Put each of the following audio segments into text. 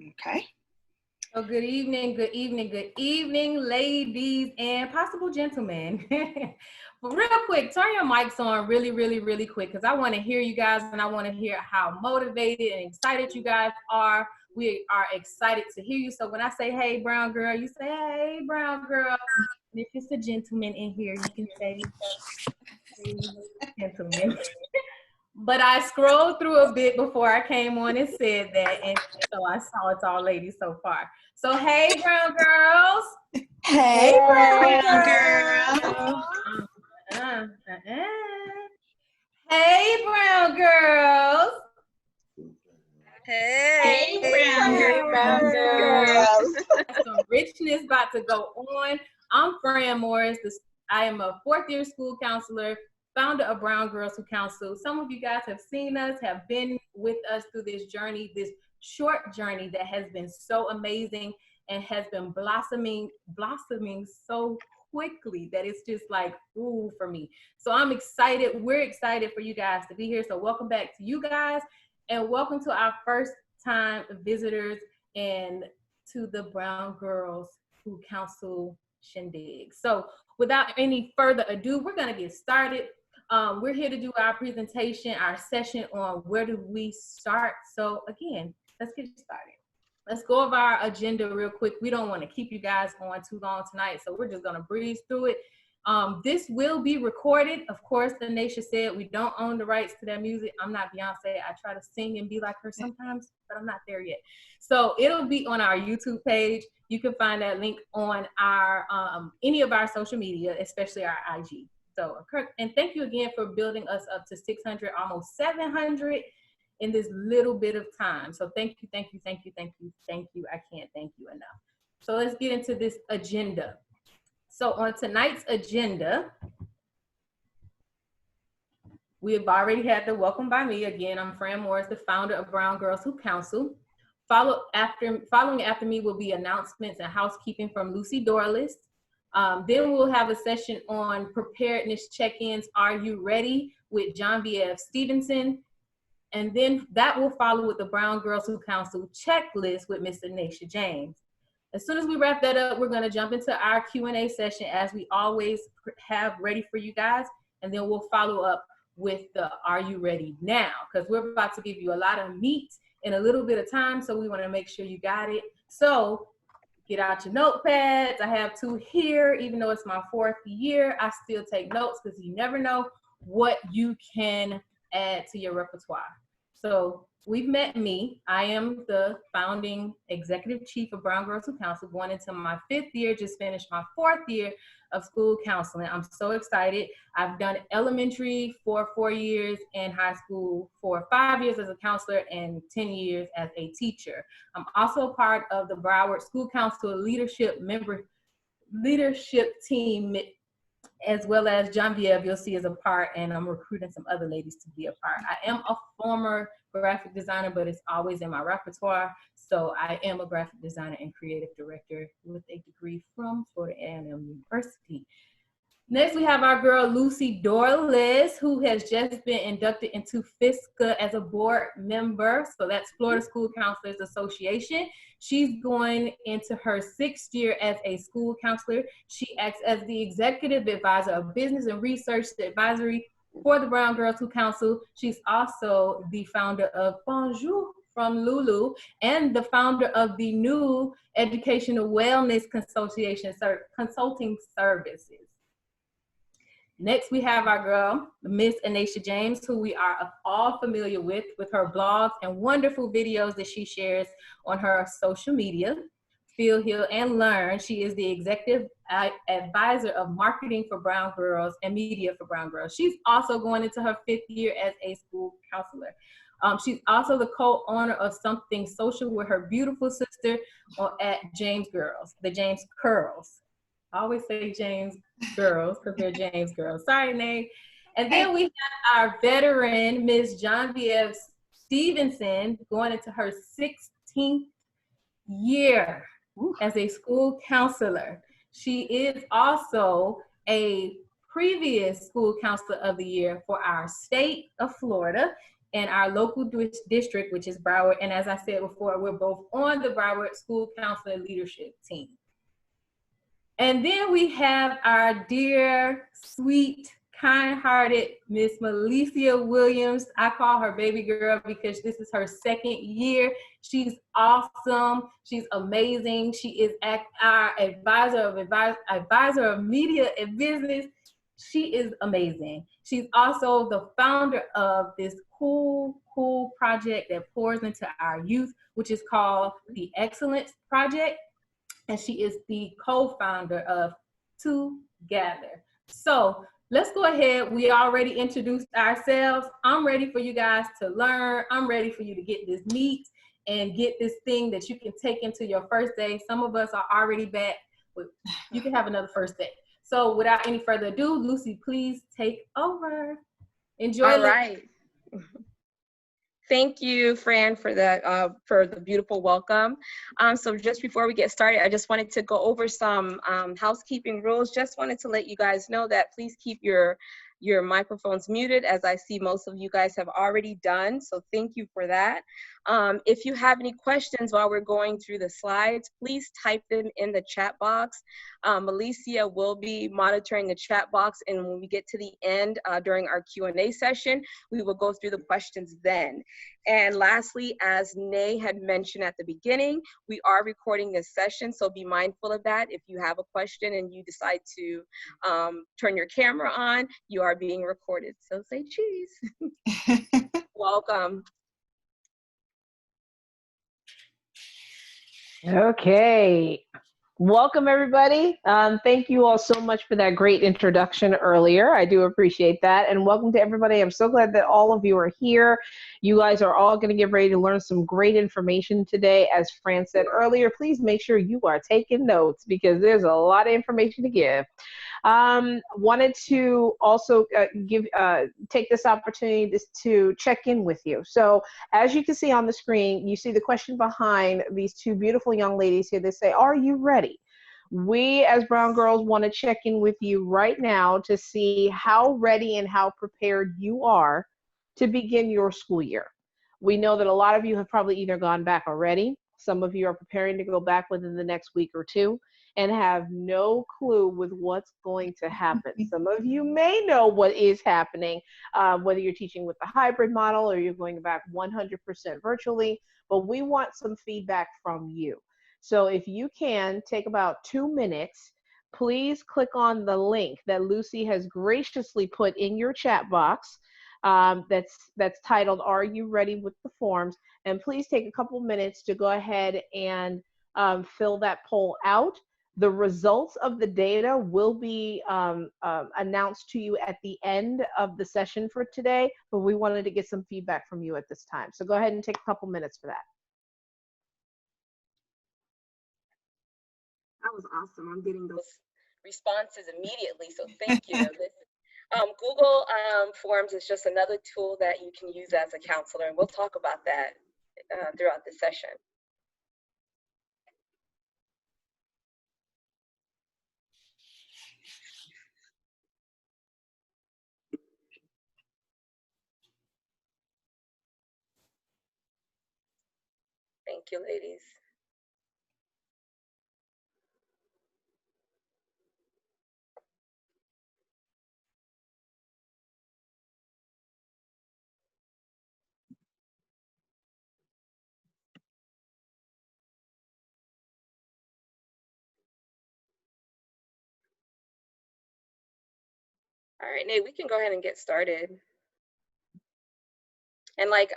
Okay. So good evening, good evening, good evening, ladies and possible gentlemen. Real quick, turn your mics on really, really, really quick because I want to hear you guys and I want to hear how motivated and excited you guys are. We are excited to hear you. So when I say, hey, brown girl, you say, hey, brown girl. And if it's a gentleman in here, you can say, hey, gentleman. But I scrolled through a bit before I came on and said that, and so I saw it's all ladies so far. So hey, brown girls. Hey, brown girl. Hey, brown girls. Hey, brown girl. Some richness about to go on. I'm Fran Morris. I am a fourth-year school counselor, founder of Brown Girls Who Counsel. Some of you guys have seen us, have been with us through this journey, this short journey that has been so amazing and has been blossoming so quickly that it's just like, ooh, for me. So I'm excited. We're excited for you guys to be here. So welcome back to you guys and welcome to our first time visitors and to the Brown Girls Who Counsel shindig. So without any further ado, we're going to get started. We're here to do our presentation, our session on where do we start. So again, let's get started. Let's go over our agenda real quick. We don't want to keep you guys on too long tonight, so we're just going to breeze through it. This will be recorded. Of course, Danisha said we don't own the rights to that music. I'm not Beyonce. I try to sing and be like her sometimes, but I'm not there yet. So it'll be on our YouTube page. You can find that link on our any of our social media, especially our IG. So, and thank you again for building us up to 600, almost 700 in this little bit of time. So thank you, thank you, thank you, thank you, thank you. I can't thank you enough. So let's get into this agenda. So on tonight's agenda, we have already had the welcome by me. Again, I'm Fran Morris, the founder of Brown Girls Who Counsel. Following after me will be announcements and housekeeping from Lucy Dorless. Then we'll have a session on preparedness check-ins. Are you ready? With Genevieve Stevenson. And then that will follow with the Brown Girls Who Counsel checklist with Miss Anisha James. As soon as we wrap that up, we're going to jump into our Q&A session as we always have ready for you guys. And then we'll follow up with the Are You Ready Now? Because we're about to give you a lot of meat in a little bit of time. So we want to make sure you got it. So get out your notepads. I have two here. Even though it's my fourth year, I still take notes because you never know what you can add to your repertoire. So we've met me. I am the founding executive chief of Brown Girls Who Counsel, going into my fifth year, just finished my fourth year of school counseling. I'm so excited. I've done elementary for 4 years and high school for 5 years as a counselor and 10 years as a teacher. I'm also part of the Broward School Council leadership team, as well as Genevieve, you'll see as a part, and I'm recruiting some other ladies to be a part. I am a former graphic designer, but it's always in my repertoire. So I am a graphic designer and creative director with a degree from Florida A&M University. Next, we have our girl, Lucy Dorless, who has just been inducted into FSCA as a board member. So that's Florida School Counselors Association. She's going into her 6th year as a school counselor. She acts as the executive advisor of business and research advisory for the Brown Girls Who Counsel. She's also the founder of Bonjour from Lulu and the founder of the new Educational Wellness Consulting Services. Next, we have our girl, Miss Anisha James, who we are all familiar with her blogs and wonderful videos that she shares on her social media. Feel, Heal, and Learn. She is the executive advisor of marketing for Brown Girls and media for Brown Girls. She's also going into her 5th year as a school counselor. She's also the co-owner of Something Social with her beautiful sister at James Girls, the James Curls. I always say James Girls because they're James Girls. Sorry, Nate. And then we have our veteran, Miss Genevieve Stevenson, going into her 16th year as a school counselor. She is also a previous school counselor of the year for our state of Florida. in our local district, which is Broward. And as I said before, we're both on the Broward School Council and Leadership Team. And then we have our dear, sweet, kind-hearted Miss Melicia Williams. I call her baby girl because this is her second year. She's awesome. She's amazing. She is our advisor of media and business. She is amazing. She's also the founder of this cool project that pours into our youth, which is called the Excellence Project. And she is the co-founder of Together. So let's go ahead. We already introduced ourselves. I'm ready for you guys to learn. I'm ready for you to get this meat and get this thing that you can take into your first day. Some of us are already back, but you can have another first day. So without any further ado, Lucy, please take over. Enjoy. All right. Thank you, Fran, for the beautiful welcome. So just before we get started, I just wanted to go over some housekeeping rules. Just wanted to let you guys know that please keep your microphones muted, as I see most of you guys have already done. So thank you for that. If you have any questions while we're going through the slides, please type them in the chat box. Melicia will be monitoring the chat box, and when we get to the end during our Q&A session, we will go through the questions then. And lastly, as Nay had mentioned at the beginning, we are recording this session, so be mindful of that. If you have a question and you decide to turn your camera on, you are being recorded. So say cheese. Welcome. Okay. Welcome, everybody. Thank you all so much for that great introduction earlier. I do appreciate that. And welcome to everybody. I'm so glad that all of you are here. You guys are all going to get ready to learn some great information today. As Fran said earlier, please make sure you are taking notes because there's a lot of information to give. Wanted to also take this opportunity to check in with you. So as you can see on the screen, you see the question behind these two beautiful young ladies here. They say, are you ready? We as Brown Girls want to check in with you right now to see how ready and how prepared you are to begin your school year. We know that a lot of you have probably either gone back already. Some of you are preparing to go back within the next week or two and have no clue with what's going to happen. Some of you may know what is happening, whether you're teaching with the hybrid model or you're going back 100% virtually, but we want some feedback from you. So if you can take about 2 minutes, please click on the link that Lucy has graciously put in your chat box that's titled, Are You Ready with the Forms? And please take a couple minutes to go ahead and fill that poll out. The results of the data will be announced to you at the end of the session for today, but we wanted to get some feedback from you at this time. So go ahead and take a couple minutes for that. That was awesome. I'm getting those responses immediately, so thank you. Google Forms is just another tool that you can use as a counselor, and we'll talk about that throughout the session. Thank you, ladies. All right, Nate, we can go ahead and get started. And like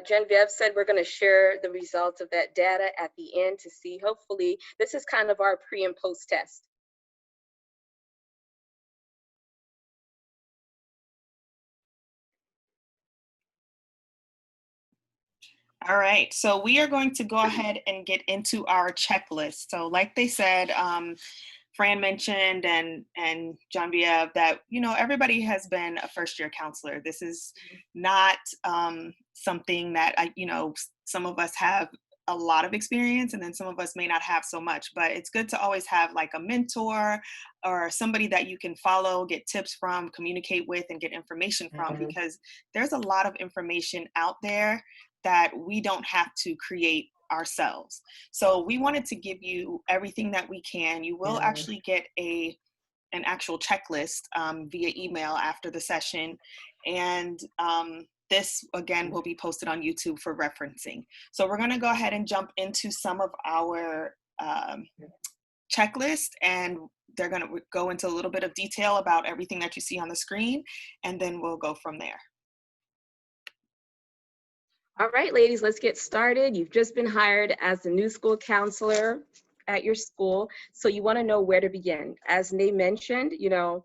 Genevieve said, we're going to share the results of that data at the end to see, hopefully, this is kind of our pre and post test. All right, so we are going to go ahead and get into our checklist. So like they said, Fran mentioned and Genevieve that, you know, everybody has been a first year counselor. This is not something that, you know, some of us have a lot of experience, and then some of us may not have so much, but it's good to always have like a mentor or somebody that you can follow, get tips from, communicate with, and get information from, because there's a lot of information out there that we don't have to create ourselves. So we wanted to give you everything that we can. You will actually get an actual checklist via email after the session. And this, again, will be posted on YouTube for referencing. So we're gonna go ahead and jump into some of our checklist, and they're gonna go into a little bit of detail about everything that you see on the screen, and then we'll go from there. All right, ladies, let's get started. You've just been hired as the new school counselor at your school, so you want to know where to begin. As Nay mentioned, you know,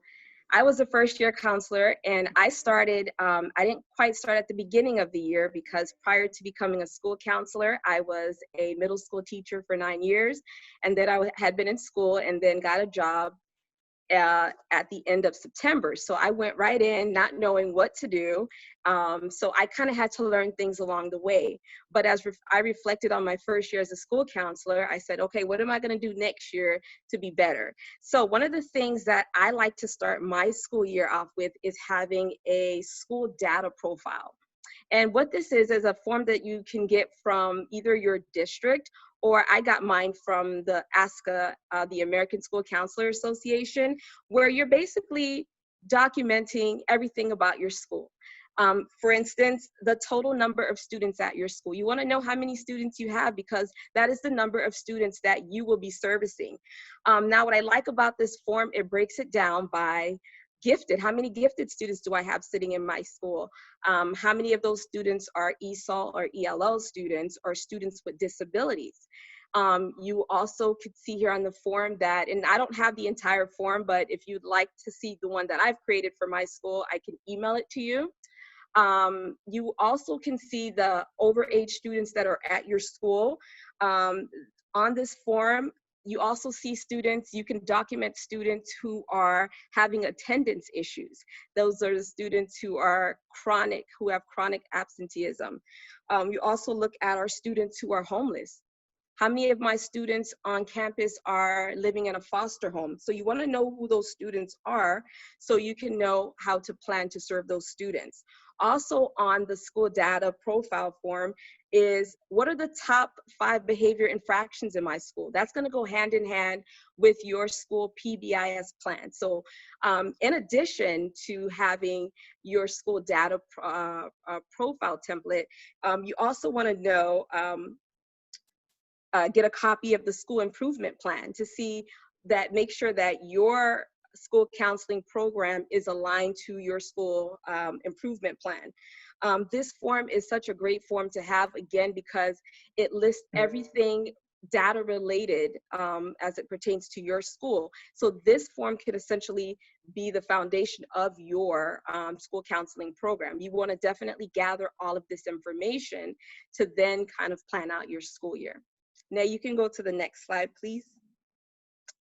I was a first-year counselor, and I started, I didn't quite start at the beginning of the year, because prior to becoming a school counselor, I was a middle school teacher for 9 years, and then I had been in school and then got a job at the end of September. So I went right in not knowing what to do. So I kind of had to learn things along the way. But as I reflected on my first year as a school counselor, I said, okay, what am I going to do next year to be better? So one of the things that I like to start my school year off with is having a school data profile. And what this is a form that you can get from either your district, or I got mine from the ASCA, the American School Counselor Association, where you're basically documenting everything about your school. For instance, the total number of students at your school. You want to know how many students you have, because that is the number of students that you will be servicing. Now, what I like about this form, it breaks it down by gifted. How many gifted students do I have sitting in my school? How many of those students are ESOL or ELL students, or students with disabilities? You also could see here on the form that, and I don't have the entire form, but if you'd like to see the one that I've created for my school, I can email it to you. You also can see the overage students that are at your school. On this form, you also see students, you can document students who are having attendance issues. Those are the students who are chronic, who have chronic absenteeism. You also look at our students who are homeless. How many of my students on campus are living in a foster home? So you want to know who those students are, so you can know how to plan to serve those students. Also on the school data profile form is, what are the top 5 behavior infractions in my school? That's going to go hand in hand with your school PBIS plan. So in addition to having your school data profile template, you also want to know, get a copy of the school improvement plan to see that, make sure that your school counseling program is aligned to your school improvement plan. This form is such a great form to have, again, because it lists everything data related as it pertains to your school. So this form could essentially be the foundation of your school counseling program. You want to definitely gather all of this information to then kind of plan out your school year. Now you can go to the next slide, please.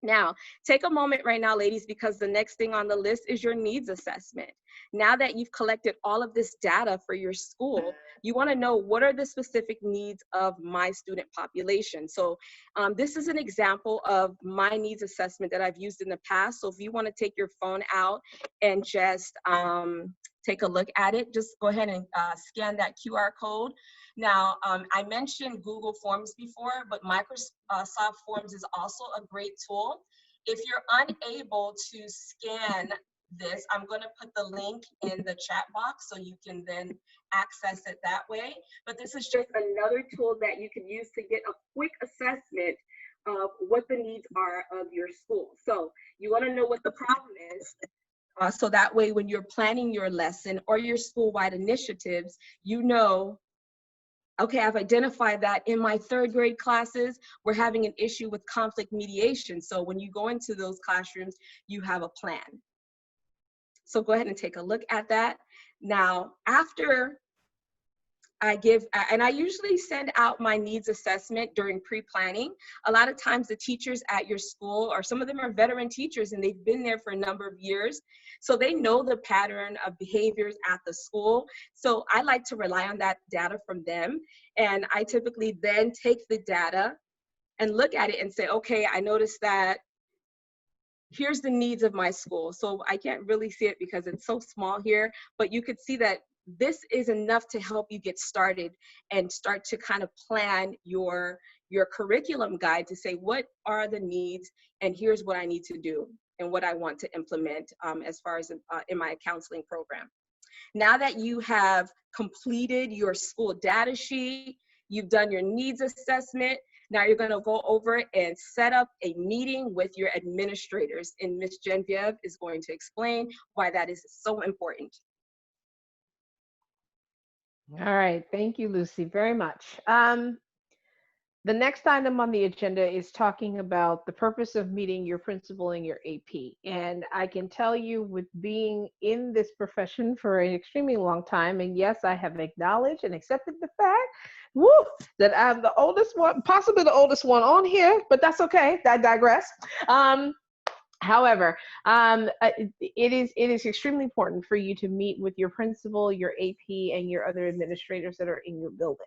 Now, take a moment right now, ladies, because the next thing on the list is your needs assessment. Now that you've collected all of this data for your school, you want to know, what are the specific needs of my student population? So this is an example of my needs assessment that I've used in the past. So if you want to take your phone out and just take a look at it, just go ahead and scan that QR code. Now, I mentioned Google Forms before, but Microsoft Forms is also a great tool. If you're unable to scan this, I'm going to put the link in the chat box so you can then access it that way. But this is just another tool that you can use to get a quick assessment of what the needs are of your school. So you want to know what the problem is. So that way, when you're planning your lesson or your school-wide initiatives, you know, okay, I've identified that in my 3rd grade classes, we're having an issue with conflict mediation. So when you go into those classrooms, you have a plan. So go ahead and take a look at that. Now, after I usually send out my needs assessment during pre-planning. A lot of times the teachers at your school, or some of them are veteran teachers and they've been there for a number of years, so they know the pattern of behaviors at the school. So I like to rely on that data from them. And I typically then take the data and look at it and say, okay, I noticed that here's the needs of my school. So I can't really see it because it's so small here, but you could see that this is enough to help you get started and start to kind of plan your curriculum guide to say, what are the needs and here's what I need to do and what I want to implement as far as in my counseling program. Now that you have completed your school data sheet, you've done your needs assessment, now you're going to go over and set up a meeting with your administrators, and Ms. Genevieve is going to explain why that is so important. All right, thank you, Lucy, very much. The next item on the agenda is talking about the purpose of meeting your principal and your AP. And I can tell you, with being in this profession for an extremely long time, and yes, I have acknowledged and accepted the fact, that I'm the oldest one, possibly the oldest one on here, but that's okay. I digress. However, it is extremely important for you to meet with your principal, your AP, and your other administrators that are in your building.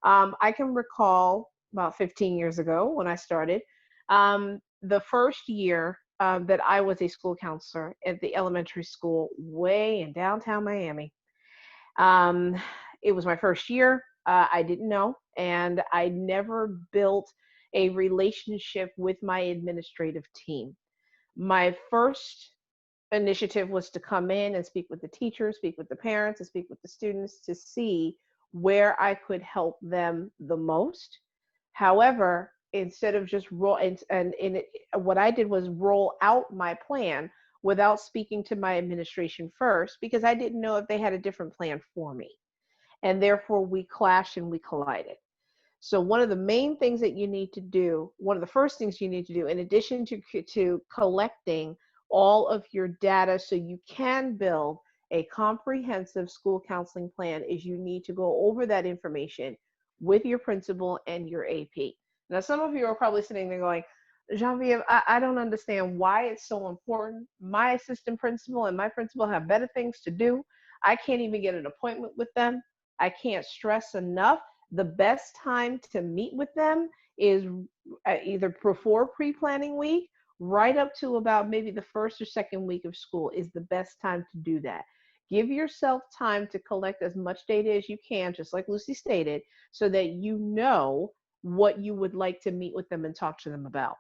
I can recall about 15 years ago when I started, the first year that I was a school counselor at the elementary school way in downtown Miami. It was my first year. I didn't know, and I never built a relationship with my administrative team. My first initiative was to come in and speak with the teachers, speak with the parents, and speak with the students to see where I could help them the most. However, instead of just what I did was roll out my plan without speaking to my administration first, because I didn't know if they had a different plan for me. And therefore we clashed and we collided. So one of the main things that you need to do, one of the first things you need to do, in addition to collecting all of your data so you can build a comprehensive school counseling plan, is you need to go over that information with your principal and your AP. Now, some of you are probably sitting there going, Genevieve, I don't understand why it's so important. My assistant principal and my principal have better things to do. I can't even get an appointment with them. I can't stress enough. The best time to meet with them is either before pre-planning week, right up to about maybe the first or second week of school is the best time to do that. Give yourself time to collect as much data as you can, just like Lucy stated, so that you know what you would like to meet with them and talk to them about.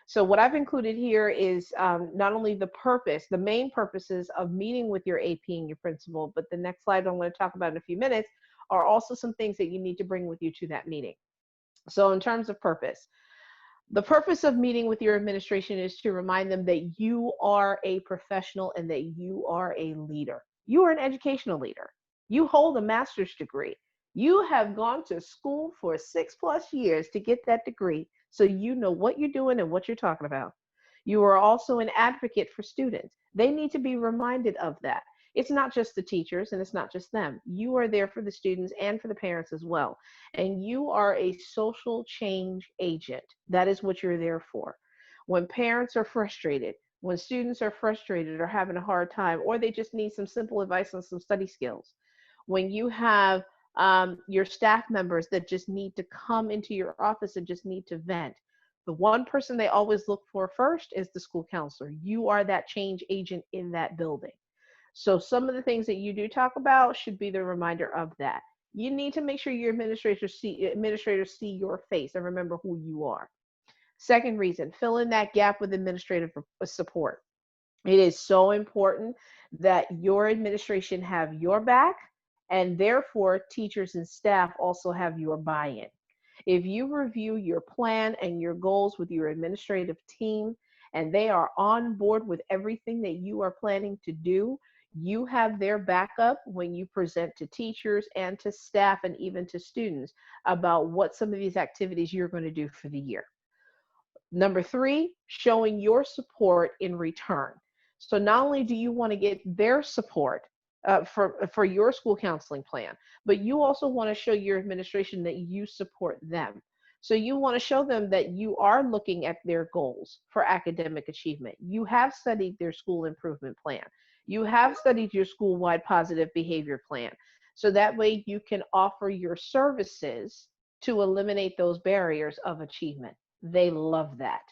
So what I've included here is not only the main purposes of meeting with your AP and your principal, but the next slide I'm going to talk about in a few minutes are also some things that you need to bring with you to that meeting. So in terms of purpose, the purpose of meeting with your administration is to remind them that you are a professional and that you are a leader. You are an educational leader. You hold a master's degree. You have gone to school for 6+ years to get that degree, so you know what you're doing and what you're talking about. You are also an advocate for students. They need to be reminded of that. It's not just the teachers and it's not just them. You are there for the students and for the parents as well. And you are a social change agent. That is what you're there for. When parents are frustrated, when students are frustrated or having a hard time, or they just need some simple advice on some study skills, when you have your staff members that just need to come into your office and just need to vent, the one person they always look for first is the school counselor. You are that change agent in that building. So some of the things that you do talk about should be the reminder of that. You need to make sure your administrators see your face and remember who you are. Second reason, fill in that gap with administrative support. It is so important that your administration have your back, and therefore teachers and staff also have your buy-in. If you review your plan and your goals with your administrative team, and they are on board with everything that you are planning to do, you have their backup when you present to teachers and to staff and even to students about what some of these activities you're going to do for the year. Number 3, showing your support in return. So not only do you want to get their support for your school counseling plan, but you also want to show your administration that you support them. So you want to show them that you are looking at their goals for academic achievement. You have studied their school improvement plan. You have studied your school-wide positive behavior plan. So that way you can offer your services to eliminate those barriers of achievement. They love that.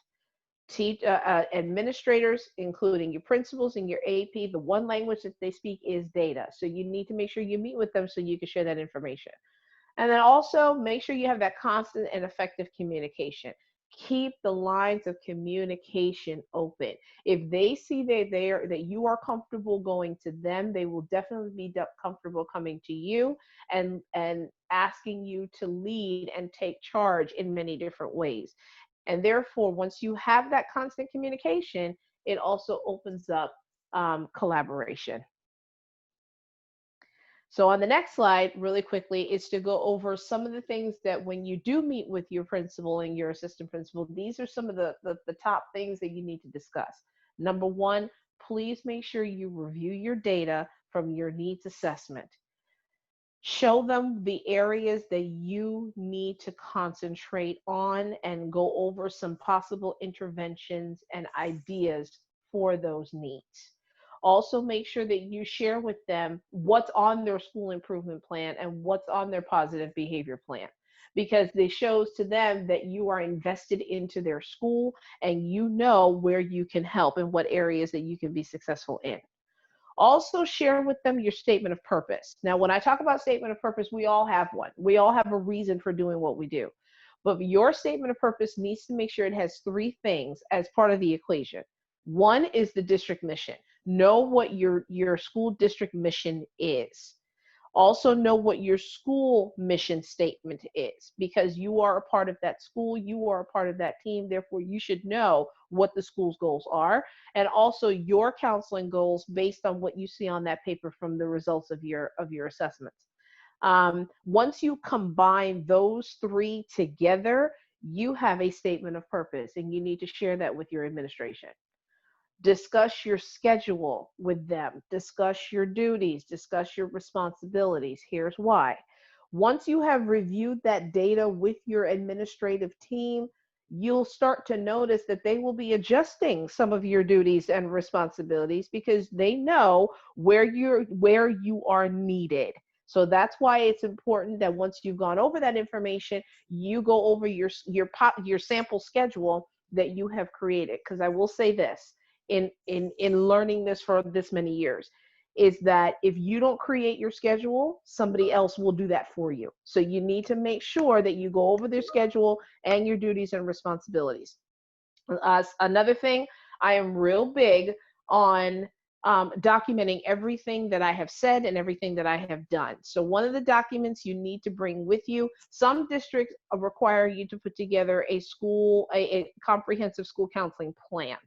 Administrators, including your principals and your AP, the one language that they speak is data. So you need to make sure you meet with them so you can share that information. And then also make sure you have that constant and effective communication. Keep the lines of communication open. If they see that you are comfortable going to them, they will definitely be comfortable coming to you and asking you to lead and take charge in many different ways. And therefore, once you have that constant communication, it also opens up collaboration. So on the next slide, really quickly, is to go over some of the things that when you do meet with your principal and your assistant principal, these are some of the top things that you need to discuss. Number one, please make sure you review your data from your needs assessment. Show them the areas that you need to concentrate on and go over some possible interventions and ideas for those needs. Also, make sure that you share with them what's on their school improvement plan and what's on their positive behavior plan, because it shows to them that you are invested into their school and you know where you can help and what areas that you can be successful in. Also share with them your statement of purpose. Now, when I talk about statement of purpose, we all have one. We all have a reason for doing what we do. But your statement of purpose needs to make sure it has three things as part of the equation. One is the district mission. Know what your school district mission is. Also know what your school mission statement is, because you are a part of that school, you are a part of that team, therefore you should know what the school's goals are, and also your counseling goals based on what you see on that paper from the results of your assessments. Once you combine those three together, you have a statement of purpose, and you need to share that with your administration. Discuss your schedule with them, discuss your duties, discuss your responsibilities. Here's why. Once you have reviewed that data with your administrative team, you'll start to notice that they will be adjusting some of your duties and responsibilities because they know where you are needed. So that's why it's important that once you've gone over that information, you go over your sample schedule that you have created. Because I will say this, in learning this for this many years, is that if you don't create your schedule, somebody else will do that for you. So you need to make sure that you go over their schedule and your duties and responsibilities. Another thing, I am real big on documenting everything that I have said and everything that I have done. So one of the documents you need to bring with you, some districts require you to put together a comprehensive school counseling plan.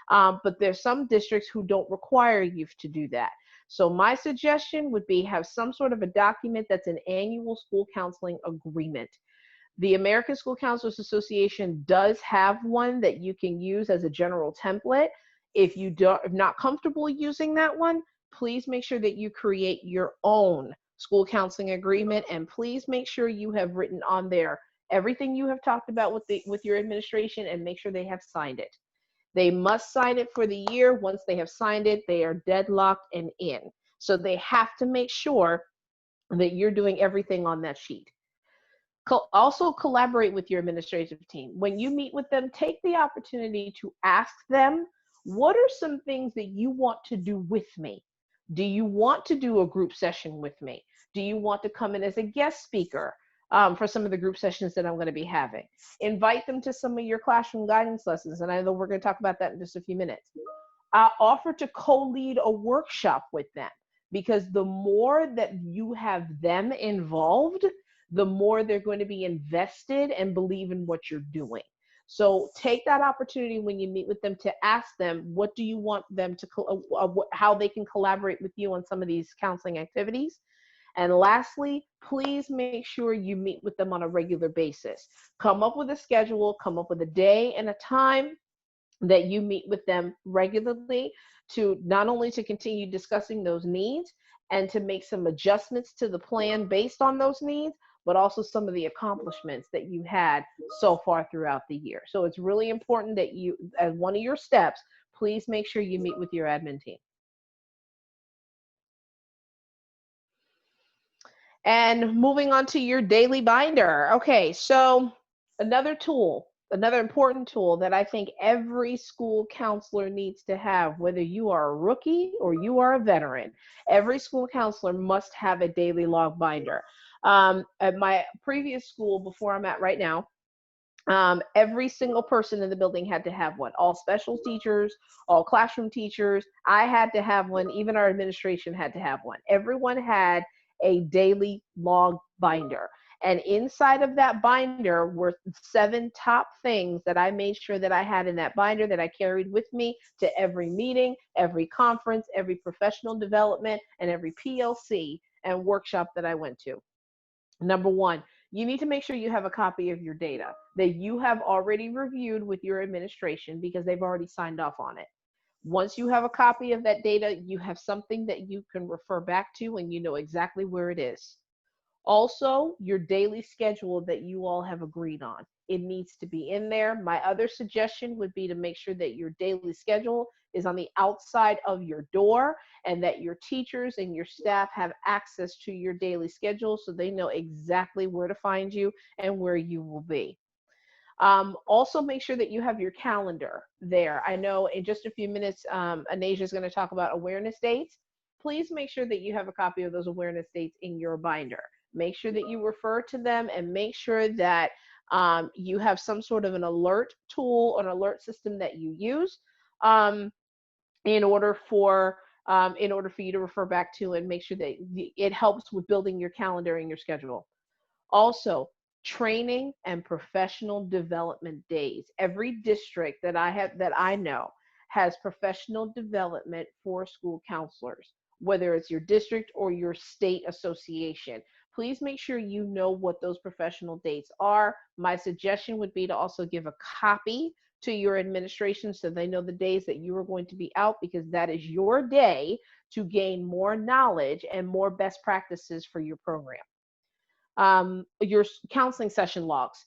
But there's some districts who don't require you to do that. So my suggestion would be have some sort of a document that's an annual school counseling agreement. The American School Counselors Association does have one that you can use as a general template. If you're not comfortable using that one, please make sure that you create your own school counseling agreement, and please make sure you have written on there everything you have talked about with your administration, and make sure they have signed it. They must sign it for the year. Once they have signed it, they are deadlocked and in. So they have to make sure that you're doing everything on that sheet. Also collaborate with your administrative team. When you meet with them, take the opportunity to ask them, what are some things that you want to do with me? Do you want to do a group session with me? Do you want to come in as a guest speaker for some of the group sessions that I'm going to be having? Invite them to some of your classroom guidance lessons, and I know we're going to talk about that in just a few minutes. Offer to co-lead a workshop with them, because the more that you have them involved, the more they're going to be invested and believe in what you're doing. So take that opportunity when you meet with them to ask them, what do you want them to, how they can collaborate with you on some of these counseling activities. And lastly, please make sure you meet with them on a regular basis. Come up with a schedule, come up with a day and a time that you meet with them regularly, to not only to continue discussing those needs and to make some adjustments to the plan based on those needs, but also some of the accomplishments that you had so far throughout the year. So it's really important that you, as one of your steps, please make sure you meet with your admin team. And moving on to your daily binder. Okay, so another tool, another important tool that I think every school counselor needs to have, whether you are a rookie or you are a veteran, every school counselor must have a daily log binder. At my previous school, before I'm at right now, every single person in the building had to have one. All special teachers, all classroom teachers, I had to have one. Even our administration had to have one. Everyone had a daily log binder. And inside of that binder were 7 top things that I made sure that I had in that binder that I carried with me to every meeting, every conference, every professional development, and every PLC and workshop that I went to. Number one, you need to make sure you have a copy of your data that you have already reviewed with your administration because they've already signed off on it. Once you have a copy of that data, you have something that you can refer back to and you know exactly where it is. Also, your daily schedule that you all have agreed on. It needs to be in there. My other suggestion would be to make sure that your daily schedule is on the outside of your door and that your teachers and your staff have access to your daily schedule so they know exactly where to find you and where you will be. Also, make sure that you have your calendar there. I know in just a few minutes, Anasia is going to talk about awareness dates. Please make sure that you have a copy of those awareness dates in your binder. Make sure that you refer to them and make sure that you have some sort of an alert tool, an alert system that you use um, in order for you to refer back to and make sure that it helps with building your calendar and your schedule. Also, training and professional development days. Every district that I know has professional development for school counselors, whether it's your district or your state association. Please make sure you know what those professional dates are. My suggestion would be to also give a copy to your administration so they know the days that you are going to be out, because that is your day to gain more knowledge and more best practices for your program. Your counseling session logs.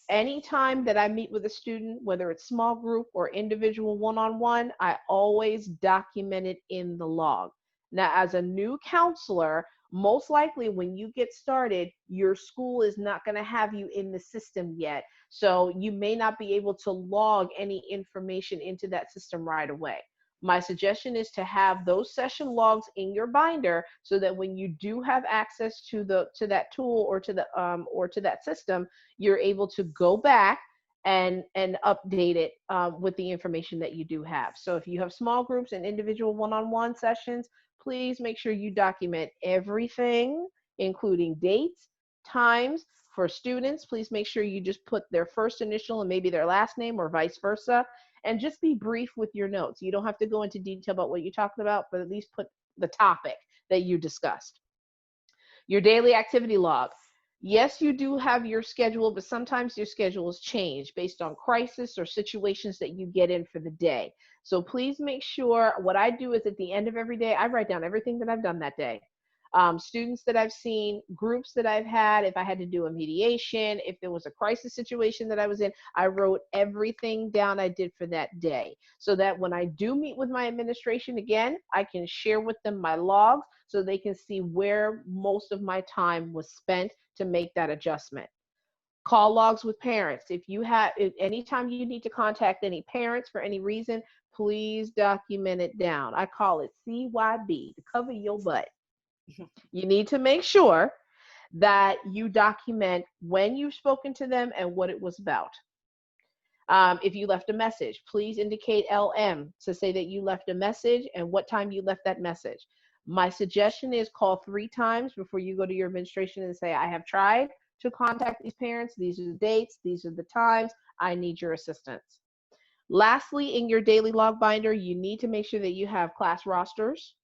Anytime that I meet with a student, whether it's small group or individual one-on-one, I always document it in the log. Now, as a new counselor, most likely when you get started, your school is not going to have you in the system yet. So you may not be able to log any information into that system right away. My suggestion is to have those session logs in your binder so that when you do have access to that tool or to that system, you're able to go back and update it with the information that you do have. So if you have small groups and individual one-on-one sessions, please make sure you document everything, including dates, times. For students, please make sure you just put their first initial and maybe their last name or vice versa, and just be brief with your notes. You don't have to go into detail about what you're talking about, but at least put the topic that you discussed. Your daily activity log. Yes, you do have your schedule, but sometimes your schedules change based on crisis or situations that you get in for the day. So please make sure, what I do is at the end of every day, I write down everything that I've done that day. Students that I've seen, groups that I've had, if I had to do a mediation, if there was a crisis situation that I was in, I wrote everything down I did for that day so that when I do meet with my administration again, I can share with them my logs so they can see where most of my time was spent to make that adjustment. Call logs with parents. Anytime you need to contact any parents for any reason, please document it down. I call it CYB, to cover your butt. You need to make sure that you document when you've spoken to them and what it was about. If you left a message, please indicate LM to say that you left a message and what time you left that message. My suggestion is call 3 times before you go to your administration and say, I have tried to contact these parents. These are the dates. These are the times. I need your assistance. Lastly, in your daily log binder, you need to make sure that you have class rosters.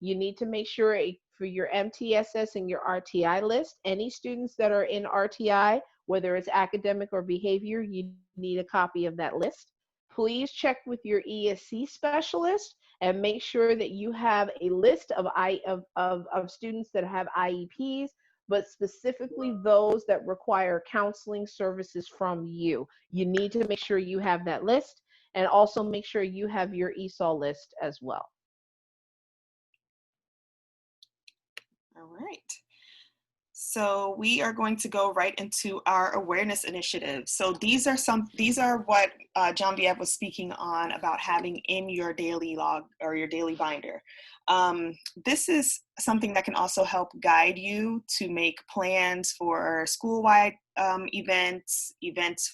You need to make sure for your MTSS and your RTI list, any students that are in RTI, whether it's academic or behavior, you need a copy of that list. Please check with your ESC specialist and make sure that you have a list of students that have IEPs, but specifically those that require counseling services from you. You need to make sure you have that list, and also make sure you have your ESOL list as well. All right. So we are going to go right into our awareness initiatives. So these are what Genevieve was speaking on about having in your daily log or your daily binder. This is something that can also help guide you to make plans for school-wide events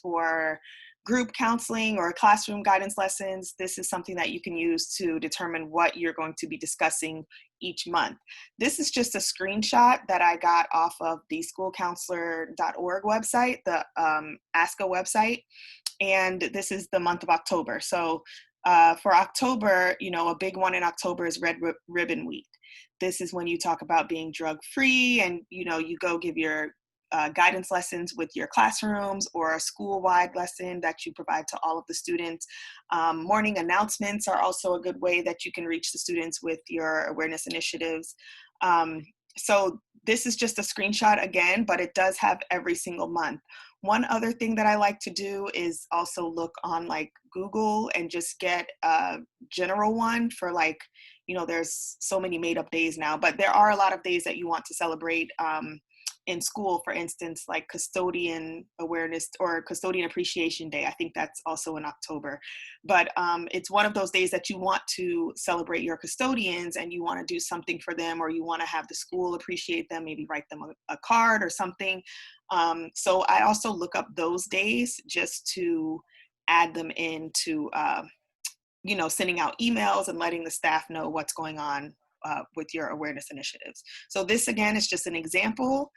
for group counseling or classroom guidance lessons. This is something that you can use to determine what you're going to be discussing each month. This is just a screenshot that I got off of the schoolcounselor.org website, the ASCA website, and this is the month of October. So for October, you know, a big one in October is Red Ribbon Week. This is when you talk about being drug-free, and you know, you go give your guidance lessons with your classrooms, or a school-wide lesson that you provide to all of the students. Morning announcements are also a good way that you can reach the students with your awareness initiatives. So this is just a screenshot again, but it does have every single month. One other thing that I like to do is also look on like Google and just get a general one for, like, you know, there's so many made up days now, but there are a lot of days that you want to celebrate in school. For instance, like custodian awareness or custodian appreciation day. I think that's also in October, but it's one of those days that you want to celebrate your custodians and you want to do something for them, or you want to have the school appreciate them, maybe write them a card or something. So I also look up those days just to add them into, you know, sending out emails and letting the staff know what's going on with your awareness initiatives. So this again is just an example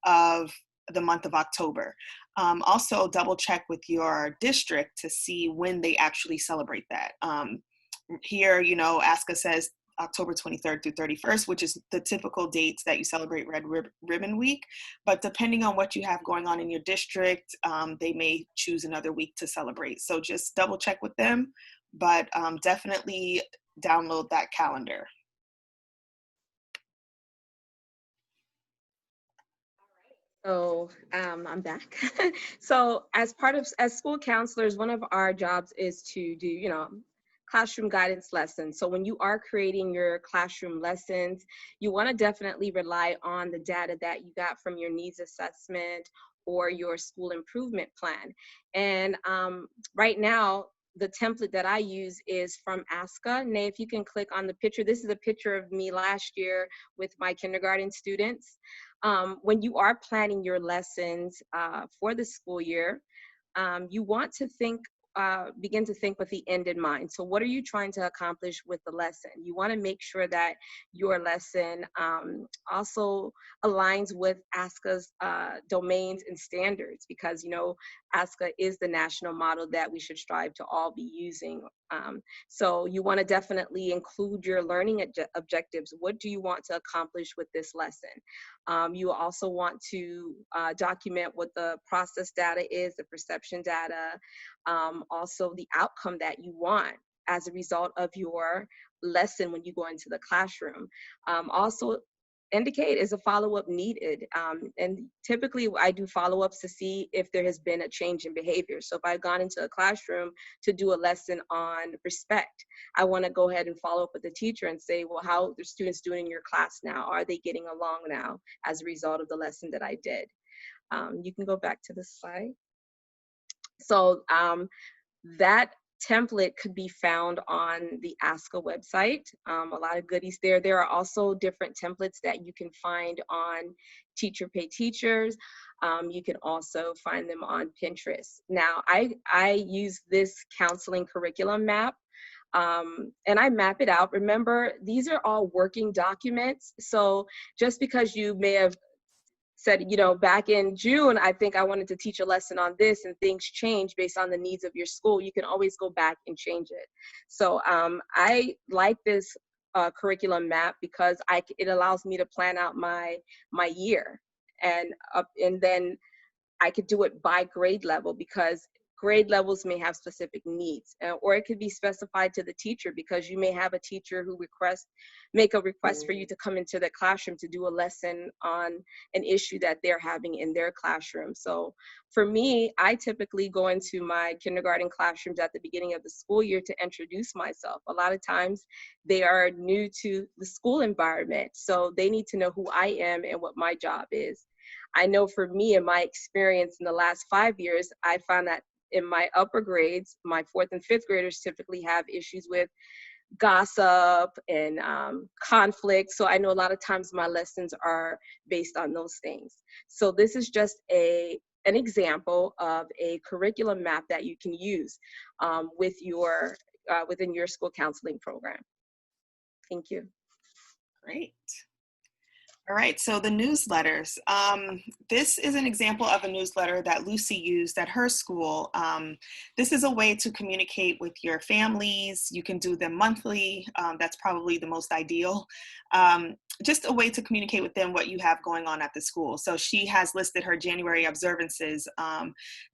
of the month of October. Also double check with your district to see when they actually celebrate that. Here, you know, ASCA says October 23rd through 31st, which is the typical dates that you celebrate Red Ribbon Week. But depending on what you have going on in your district, they may choose another week to celebrate. So just double check with them, but definitely download that calendar. So I'm back. So as school counselors, one of our jobs is to do, you know, classroom guidance lessons. So when you are creating your classroom lessons, you want to definitely rely on the data that you got from your needs assessment or your school improvement plan. And right now, the template that I use is from ASCA. Nay, if you can click on the picture, this is a picture of me last year with my kindergarten students. When you are planning your lessons for the school year, you want to begin to think with the end in mind. So what are you trying to accomplish with the lesson? You want to make sure that your lesson also aligns with ASCA's domains and standards, because, you know, ASCA is the national model that we should strive to all be using. So you want to definitely include your learning objectives. What do you want to accomplish with this lesson? You also want to document what the process data is, the perception data, also the outcome that you want as a result of your lesson when you go into the classroom. Also indicate is a follow-up needed. And typically I do follow-ups to see if there has been a change in behavior. So if I've gone into a classroom to do a lesson on respect, I want to go ahead and follow up with the teacher and say, well, how are the students doing in your class now? Are they getting along now as a result of the lesson that I did? You can go back to the slide. So that template could be found on the ASCA website. A lot of goodies there. There are also different templates that you can find on Teacher Pay Teachers. You can also find them on Pinterest. Now, I use this counseling curriculum map, and I map it out. Remember, these are all working documents. So just because you may have said, you know, back in June, I think I wanted to teach a lesson on this, and things change based on the needs of your school, you can always go back and change it. So I like this curriculum map because it allows me to plan out my year, and then I could do it by grade level, because grade levels may have specific needs, or it could be specified to the teacher, because you may have a teacher who make a request for you to come into the classroom to do a lesson on an issue that they're having in their classroom. So for me, I typically go into my kindergarten classrooms at the beginning of the school year to introduce myself. A lot of times they are new to the school environment, so they need to know who I am and what my job is. I know for me, in my experience in the last 5 years, I found that in my upper grades, my fourth and fifth graders typically have issues with gossip and conflict. So I know a lot of times my lessons are based on those things. So this is just an example of a curriculum map that you can use with your within your school counseling program. Thank you. Great. All right, so the newsletters. This is an example of a newsletter that Lucy used at her school. This is a way to communicate with your families. You can do them monthly. That's probably the most ideal. Just a way to communicate with them what you have going on at the school. So she has listed her January observances,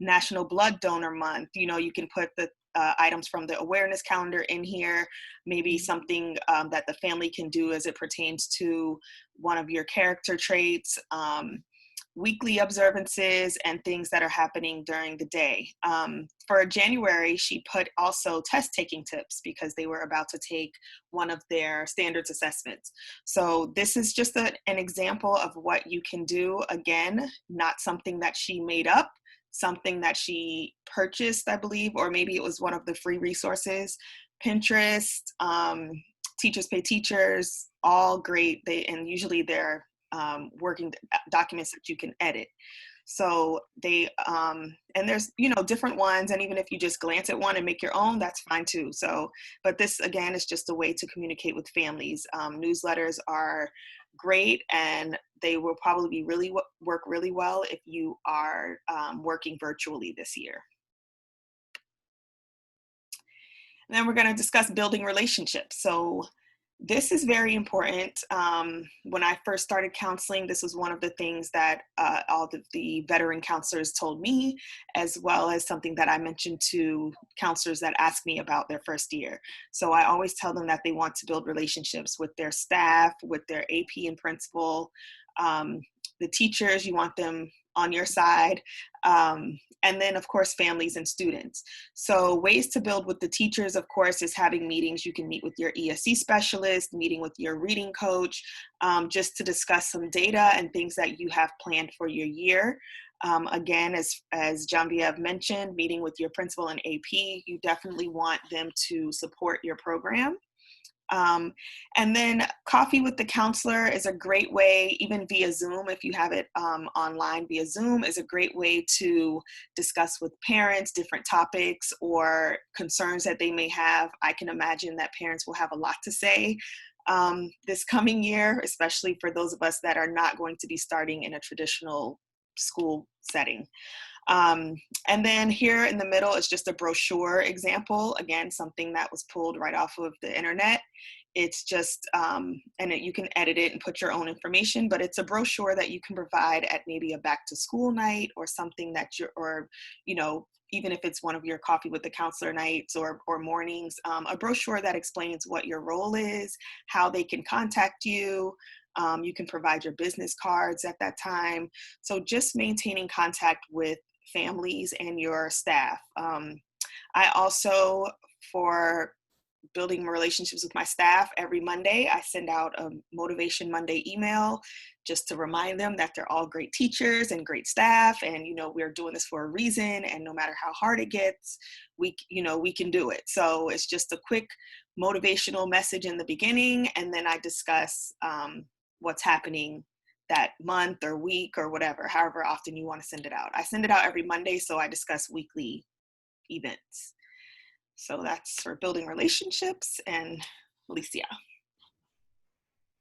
National Blood Donor Month. You know, you can put the items from the awareness calendar in here, maybe something that the family can do as it pertains to one of your character traits, weekly observances, and things that are happening during the day. For January, she put also test taking tips because they were about to take one of their standards assessments. So this is just an example of what you can do. Again, not something that she made up, something that she purchased, I believe, or maybe it was one of the free resources. Pinterest, Teachers Pay Teachers, all great. And usually they're working documents that you can edit. So they, and there's, you know, different ones. And even if you just glance at one and make your own, that's fine too. So, but this again is just a way to communicate with families. Newsletters are great, and they will probably work really well if you are working virtually this year. And then we're going to discuss building relationships. So this is very important. When I first started counseling, this was one of the things that all the veteran counselors told me, as well as something that I mentioned to counselors that ask me about their first year. So I always tell them that they want to build relationships with their staff, with their AP and principal, the teachers, you want them on your side, and then of course families and students. So ways to build with the teachers, of course, is having meetings. You can meet with your ESC specialist, meeting with your reading coach, just to discuss some data and things that you have planned for your year. Again, as Genevieve mentioned, meeting with your principal and AP, you definitely want them to support your program. And then coffee with the counselor is a great way, even via Zoom, if you have it online via Zoom, is a great way to discuss with parents different topics or concerns that they may have. I can imagine that parents will have a lot to say this coming year, especially for those of us that are not going to be starting in a traditional school setting. And then here in the middle is just a brochure example. Again, something that was pulled right off of the internet. It's just, you can edit it and put your own information, but it's a brochure that you can provide at maybe a back to school night or something that even if it's one of your coffee with the counselor nights or mornings, a brochure that explains what your role is, how they can contact you. You can provide your business cards at that time. So just maintaining contact with families and your staff. I also, for building relationships with my staff, every Monday I send out a Motivation Monday email just to remind them that they're all great teachers and great staff, and we're doing this for a reason, and no matter how hard it gets, we can do it. So it's just a quick motivational message in the beginning, and then I discuss what's happening that month or week or whatever, however often you want to send it out. I send it out every Monday, so I discuss weekly events. So that's for building relationships. And Alicia.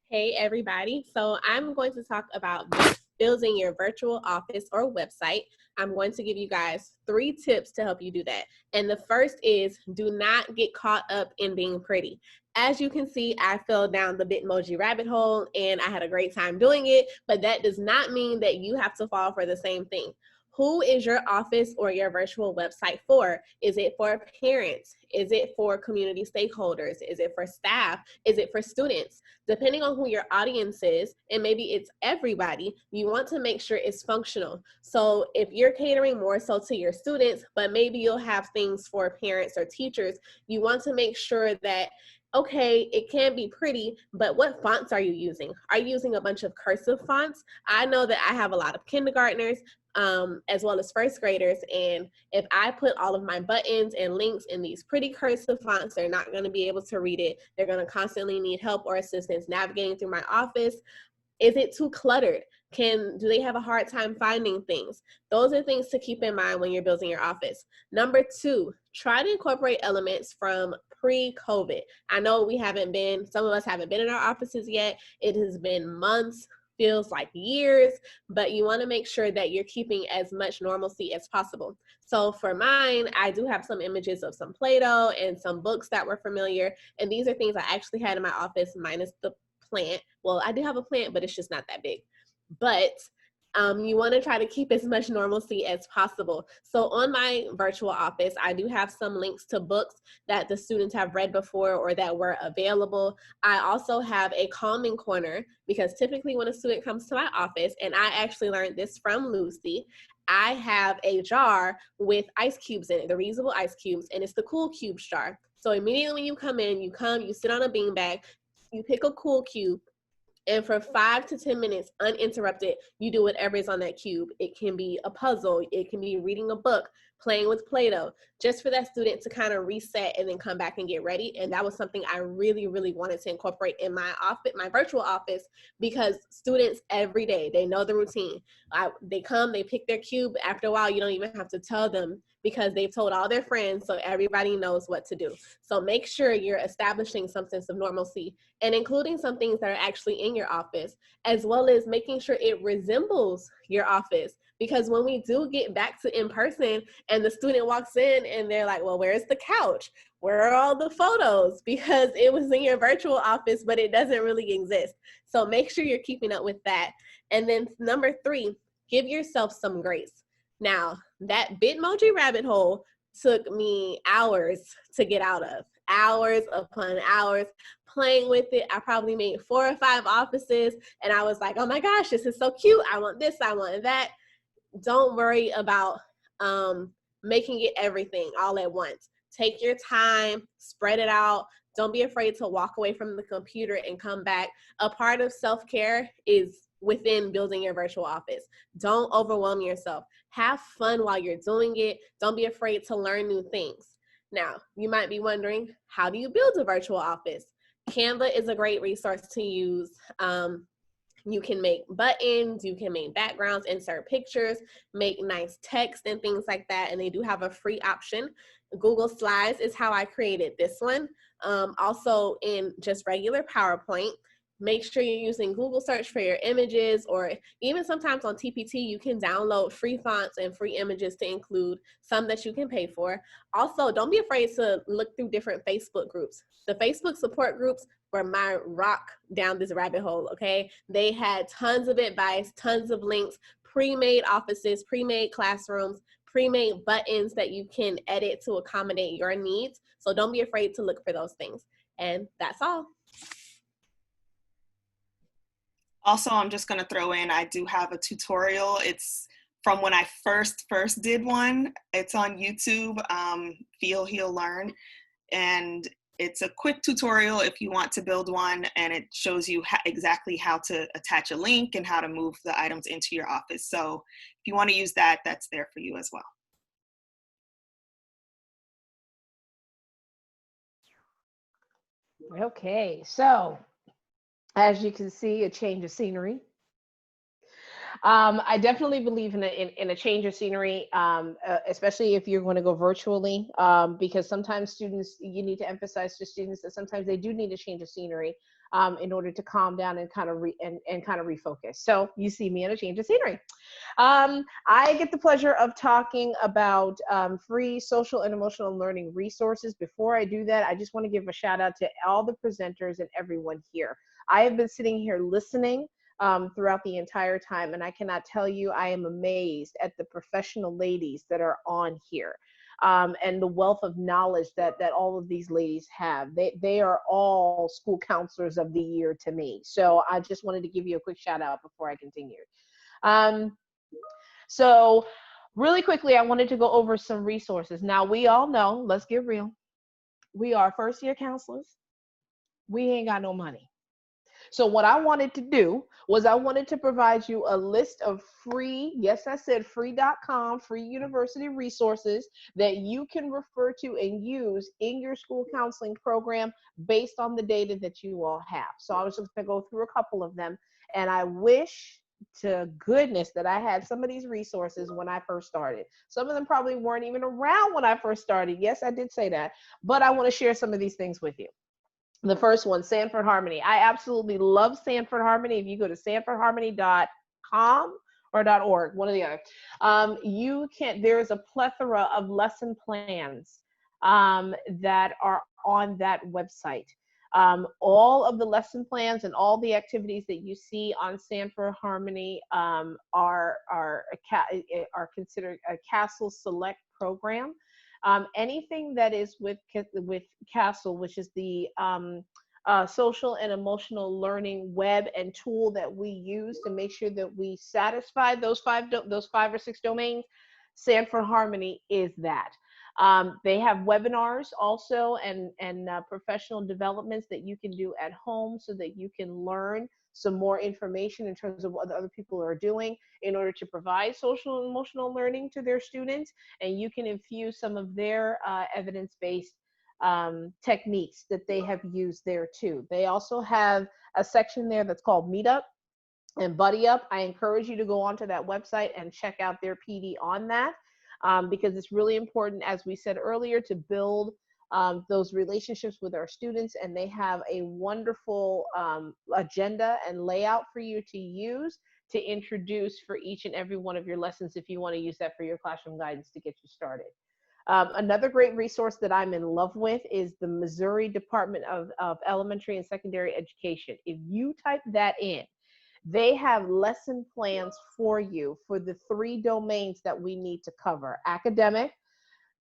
Hey everybody, so I'm going to talk about building your virtual office or website. I'm going to give you guys 3 tips to help you do that. And the first is, do not get caught up in being pretty. As you can see, I fell down the Bitmoji rabbit hole and I had a great time doing it, but that does not mean that you have to fall for the same thing. Who is your office or your virtual website for? Is it for parents? Is it for community stakeholders? Is it for staff? Is it for students? Depending on who your audience is, and maybe it's everybody, you want to make sure it's functional. So if you're catering more so to your students, but maybe you'll have things for parents or teachers, you want to make sure that okay, it can be pretty, but what fonts are you using? Are you using a bunch of cursive fonts? I know that I have a lot of kindergartners as well as first graders, and if I put all of my buttons and links in these pretty cursive fonts, they're not going to be able to read it. They're going to constantly need help or assistance navigating through my office. Is it too cluttered? Do they have a hard time finding things? Those are things to keep in mind when you're building your office. Number 2, try to incorporate elements from pre-COVID. I know some of us haven't been in our offices yet. It has been months, feels like years, but you want to make sure that you're keeping as much normalcy as possible. So for mine, I do have some images of some Play-Doh and some books that were familiar. And these are things I actually had in my office, minus the plant. Well, I do have a plant, but it's just not that big. But you want to try to keep as much normalcy as possible. So on my virtual office, I do have some links to books that the students have read before or that were available. I also have a calming corner, because typically when a student comes to my office, and I actually learned this from Lucy, I have a jar with ice cubes in it, the reusable ice cubes, and it's the Cool Cubes jar. So immediately when you come in, you sit on a beanbag, you pick a Cool Cube, and for 5 to 10 minutes, uninterrupted, you do whatever is on that cube. It can be a puzzle. It can be reading a book, playing with Play-Doh, just for that student to kind of reset and then come back and get ready. And that was something I really, really wanted to incorporate in my office, my virtual office, because students every day, they know the routine. They come, they pick their cube. After a while, you don't even have to tell them, because they've told all their friends, so everybody knows what to do. So make sure you're establishing some sense of normalcy and including some things that are actually in your office, as well as making sure it resembles your office. Because when we do get back to in person and the student walks in and they're like, well, where's the couch? Where are all the photos? Because it was in your virtual office, but it doesn't really exist. So make sure you're keeping up with that. And then number 3, give yourself some grace. Now, that Bitmoji rabbit hole took me hours to get out of, hours upon hours playing with it. I probably made 4 or 5 offices, and I was like, oh my gosh, this is so cute. I want this, I want that. Don't worry about making it everything all at once. Take your time, spread it out. Don't be afraid to walk away from the computer and come back. A part of self-care is within building your virtual office. Don't overwhelm yourself. Have fun while you're doing it. Don't be afraid to learn new things. Now, you might be wondering, how do you build a virtual office? Canva is a great resource to use. You can make buttons, you can make backgrounds, insert pictures, make nice text and things like that. And they do have a free option. Google Slides is how I created this one. Also in just regular PowerPoint. Make sure you're using Google search for your images, or even sometimes on TPT, you can download free fonts and free images to include, some that you can pay for. Also, don't be afraid to look through different Facebook groups. The Facebook support groups were my rock down this rabbit hole, okay? They had tons of advice, tons of links, pre-made offices, pre-made classrooms, pre-made buttons that you can edit to accommodate your needs. So don't be afraid to look for those things. And that's all. Also, I'm just going to throw in, I do have a tutorial. It's from when I first did one. It's on YouTube, Feel, Heal, Learn. And it's a quick tutorial if you want to build one, and it shows you exactly how to attach a link and how to move the items into your office. So if you want to use that, that's there for you as well. Okay, so as you can see, a change of scenery. I definitely believe in a change of scenery, especially if you're going to go virtually, because sometimes students, you need to emphasize to students that sometimes they do need a change of scenery in order to calm down and kind of refocus. So you see me in a change of scenery. I get the pleasure of talking about free social and emotional learning resources. Before I do that, I just want to give a shout out to all the presenters and everyone here. I have been sitting here listening throughout the entire time, and I cannot tell you, I am amazed at the professional ladies that are on here, and the wealth of knowledge that all of these ladies have. They are all school counselors of the year to me. So I just wanted to give you a quick shout out before I continue. So really quickly, I wanted to go over some resources. Now, we all know, let's get real, we are first year counselors. we ain't got no money. So what I wanted to do was I wanted to provide you a list of free, yes, I said free.com, free university resources that you can refer to and use in your school counseling program based on the data that you all have. So I was just going to go through a couple of them, and I wish to goodness that I had some of these resources when I first started. Some of them probably weren't even around when I first started. Yes, I did say that, but I want to share some of these things with you. The first one, Sanford Harmony. I absolutely love Sanford Harmony. If you go to sanfordharmony.com or .org, one or the other, there's a plethora of lesson plans that are on that website. All of the lesson plans and all the activities that you see on Sanford Harmony are considered a CASEL Select program. Anything that is with CASEL, which is the social and emotional learning web and tool that we use to make sure that we satisfy those five or six domains, Sanford Harmony is that. They have webinars also and professional developments that you can do at home so that you can learn some more information in terms of what other people are doing in order to provide social and emotional learning to their students. And you can infuse some of their evidence-based techniques that they have used there too. They also have a section there that's called Meetup and Buddy Up. I encourage you to go onto that website and check out their PD on that. Because it's really important, as we said earlier, to build those relationships with our students, and they have a wonderful agenda and layout for you to use to introduce for each and every one of your lessons if you want to use that for your classroom guidance to get you started. Another great resource that I'm in love with is the Missouri Department of Elementary and Secondary Education. If you type that in, they have lesson plans for you for the 3 domains that we need to cover: academic,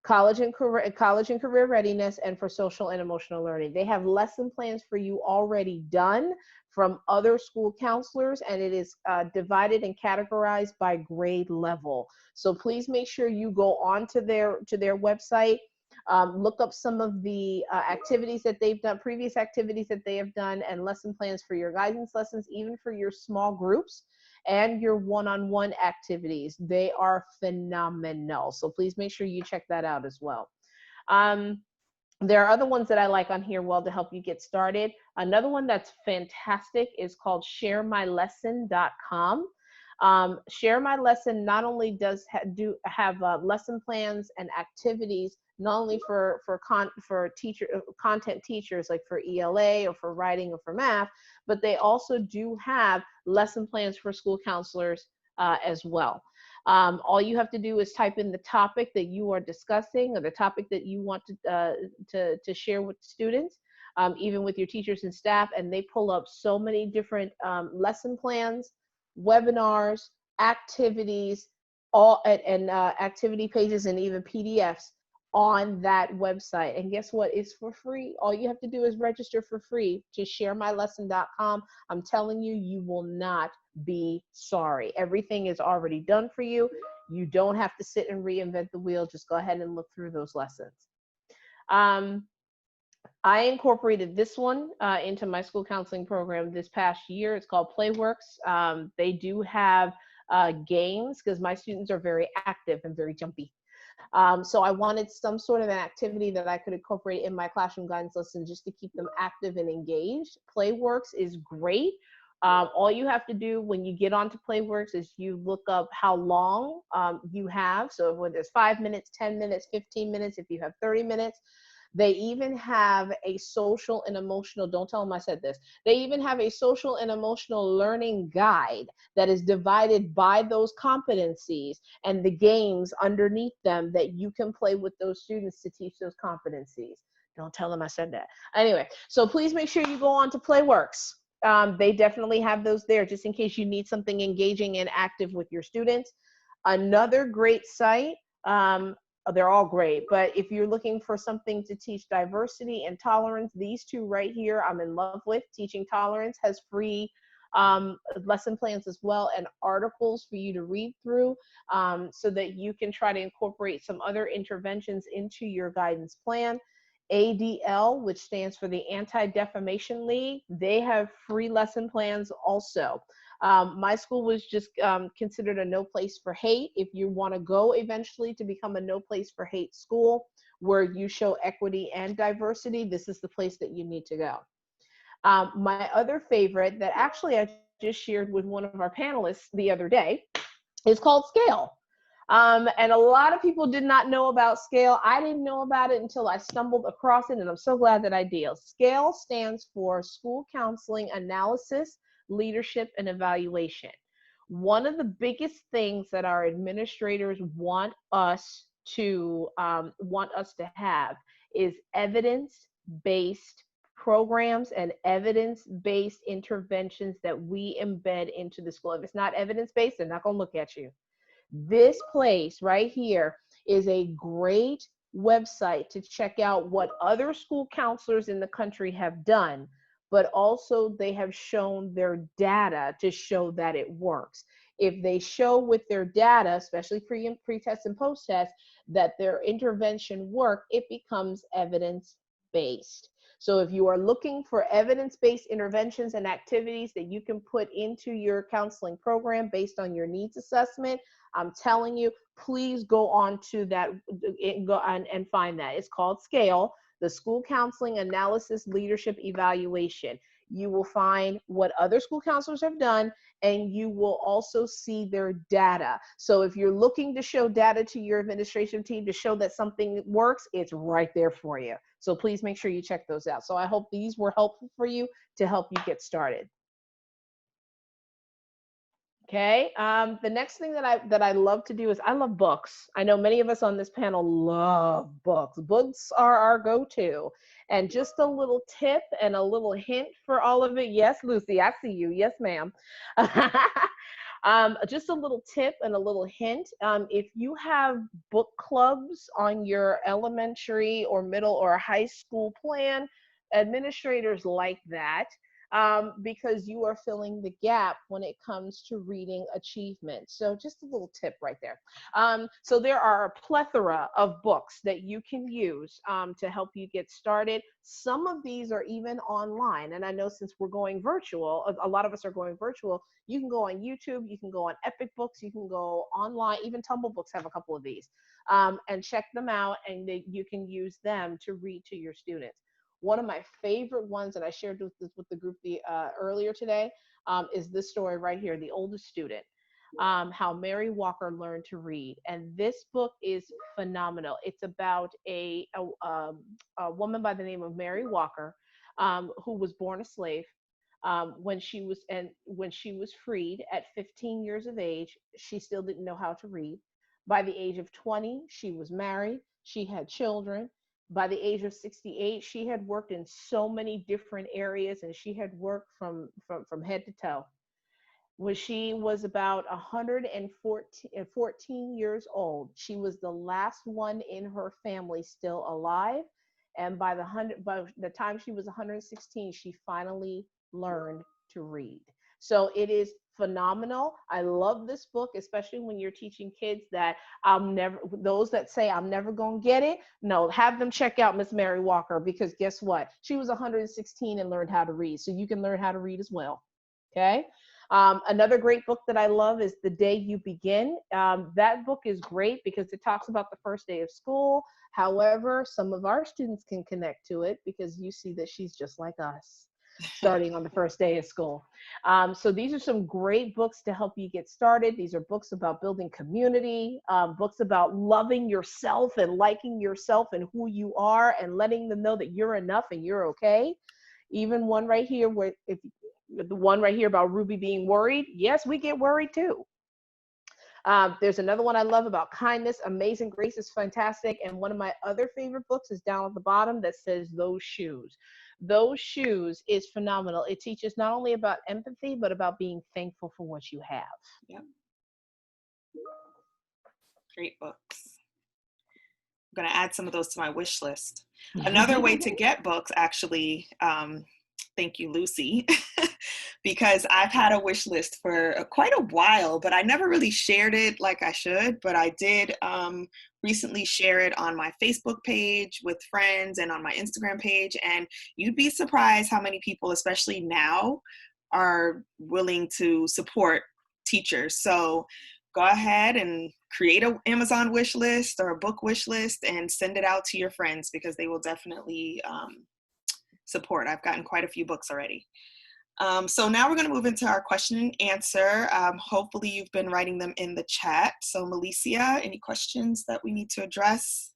college and career readiness, and for social and emotional learning. They have lesson plans for you already done from other school counselors, and it is divided and categorized by grade level. So please make sure you go on to their website. Look up some of the activities that they've done, previous activities that they have done, and lesson plans for your guidance lessons, even for your small groups and your one-on-one activities. They are phenomenal. So please make sure you check that out as well. There are other ones that I like on here, to help you get started. Another one that's fantastic is called sharemylesson.com. Share My Lesson not only does have lesson plans and activities, not only for content teachers, like for ELA or for writing or for math, but they also do have lesson plans for school counselors as well. All you have to do is type in the topic that you are discussing or the topic that you want to share with students, even with your teachers and staff, and they pull up so many different lesson plans, webinars, activities, activity pages, and even PDFs on that website. And guess what? It's for free. All you have to do is register for free to sharemylesson.com. I'm telling you, you will not be sorry. Everything is already done for you. You don't have to sit and reinvent the wheel. Just go ahead and look through those lessons. I incorporated this one into my school counseling program this past year. It's called Playworks. They do have games because my students are very active and very jumpy. So I wanted some sort of an activity that I could incorporate in my classroom guidance lesson just to keep them active and engaged. Playworks is great. All you have to do when you get onto Playworks is you look up how long you have. So whether it's 5 minutes, 10 minutes, 15 minutes, if you have 30 minutes. They even have a social and emotional, don't tell them I said this, they even have a social and emotional learning guide that is divided by those competencies and the games underneath them that you can play with those students to teach those competencies. Don't tell them I said that. Anyway, so please make sure you go on to Playworks. They definitely have those there just in case you need something engaging and active with your students. Another great site, they're all great, but if you're looking for something to teach diversity and tolerance, these two right here I'm in love with. Teaching Tolerance has free lesson plans as well and articles for you to read through so that you can try to incorporate some other interventions into your guidance plan. ADL, which stands for the Anti-Defamation League. They have free lesson plans also. My school was just considered a no place for hate. If you want to go eventually to become a no place for hate school where you show equity and diversity, this is the place that you need to go. My other favorite that actually I just shared with one of our panelists the other day is called Scale. And a lot of people did not know about Scale. I didn't know about it until I stumbled across it, and I'm so glad that I did. Scale stands for School Counseling Analysis, Leadership, and Evaluation. One of the biggest things that our administrators want us to have is evidence-based programs and evidence-based interventions that we embed into the school. If it's not evidence-based, they're not going to look at you. This place right here is a great website to check out what other school counselors in the country have done, but also they have shown their data to show that it works. If they show with their data, especially pre-test and post-test, that their intervention work, it becomes evidence-based. So if you are looking for evidence-based interventions and activities that you can put into your counseling program based on your needs assessment, I'm telling you, please go on to that and find that. It's called Scale, the School Counseling Analysis, Leadership, Evaluation. You will find what other school counselors have done, and you will also see their data. So if you're looking to show data to your administration team to show that something works, it's right there for you. So please make sure you check those out. So I hope these were helpful for you to help you get started. Okay, the next thing that I love to do is I love books. I know many of us on this panel love books. Books are our go-to. And just a little tip and a little hint for all of it. Yes, Lucy, I see you. Yes, ma'am. Just a little tip and a little hint. If you have book clubs on your elementary or middle or high school plan, administrators like that. Because you are filling the gap when it comes to reading achievement. So just a little tip right there. So there are a plethora of books that you can use to help you get started. Some of these are even online. And I know since we're going virtual, a lot of us are going virtual, you can go on YouTube, you can go on Epic Books, you can go online, even Tumble Books have a couple of these, and check them out, and you can use them to read to your students. One of my favorite ones that I shared with the group earlier today is this story right here, The Oldest Student, How Mary Walker Learned to Read. And this book is phenomenal. It's about a woman by the name of Mary Walker who was born a slave. When she was freed at 15 years of age, she still didn't know how to read. By the age of 20, she was married. She had children. By the age of 68, she had worked in so many different areas, and she had worked from head to toe. When she was about 114 years old, she was the last one in her family still alive. And by the time she was 116, she finally learned to read. So it is phenomenal. I love this book, especially when you're teaching kids that those that say I'm never gonna get it. No, have them check out Miss Mary Walker, because guess what? She was 116 and learned how to read. So you can learn how to read as well. Okay. Another great book that I love is The Day You Begin. That book is great because it talks about the first day of school. However, some of our students can connect to it because you see that she's just like us, starting on the first day of school. So these are some great books to help you get started. These are books about building community, books about loving yourself and liking yourself and who you are and letting them know that you're enough and you're okay. Even one right here, the one right here about Ruby being worried. Yes, we get worried too. There's another one I love about kindness. Amazing Grace is fantastic. And one of my other favorite books is down at the bottom that says Those Shoes. Those Shoes is phenomenal. It teaches not only about empathy, but about being thankful for what you have. Yep. Great books. I'm going to add some of those to my wish list. Another way to get books, actually, thank you, Lucy, because I've had a wish list for quite a while, but I never really shared it like I should. But I did recently share it on my Facebook page with friends and on my Instagram page. And you'd be surprised how many people, especially now, are willing to support teachers. So go ahead and create an Amazon wish list or a book wish list and send it out to your friends, because they will definitely support. I've gotten quite a few books already. So now we're going to move into our question and answer. Hopefully you've been writing them in the chat. So Melicia, any questions that we need to address?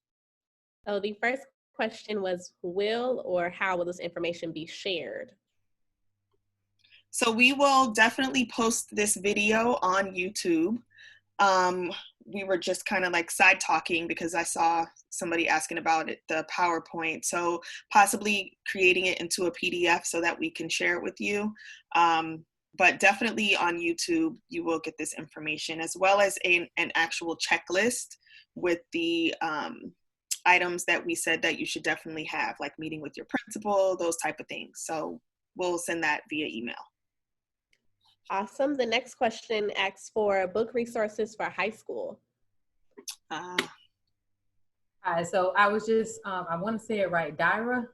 So the first question was, will or how will this information be shared? So we will definitely post this video on YouTube. We were just kind of like side talking because I saw somebody asking about it, the PowerPoint. So possibly creating it into a PDF so that we can share it with you. But definitely on YouTube, you will get this information, as well as an actual checklist with the items that we said that you should definitely have, like meeting with your principal, those type of things. So we'll send that via email. Awesome. The next question asks for book resources for high school. Hi, so I was just, I want to say it right, Dyra.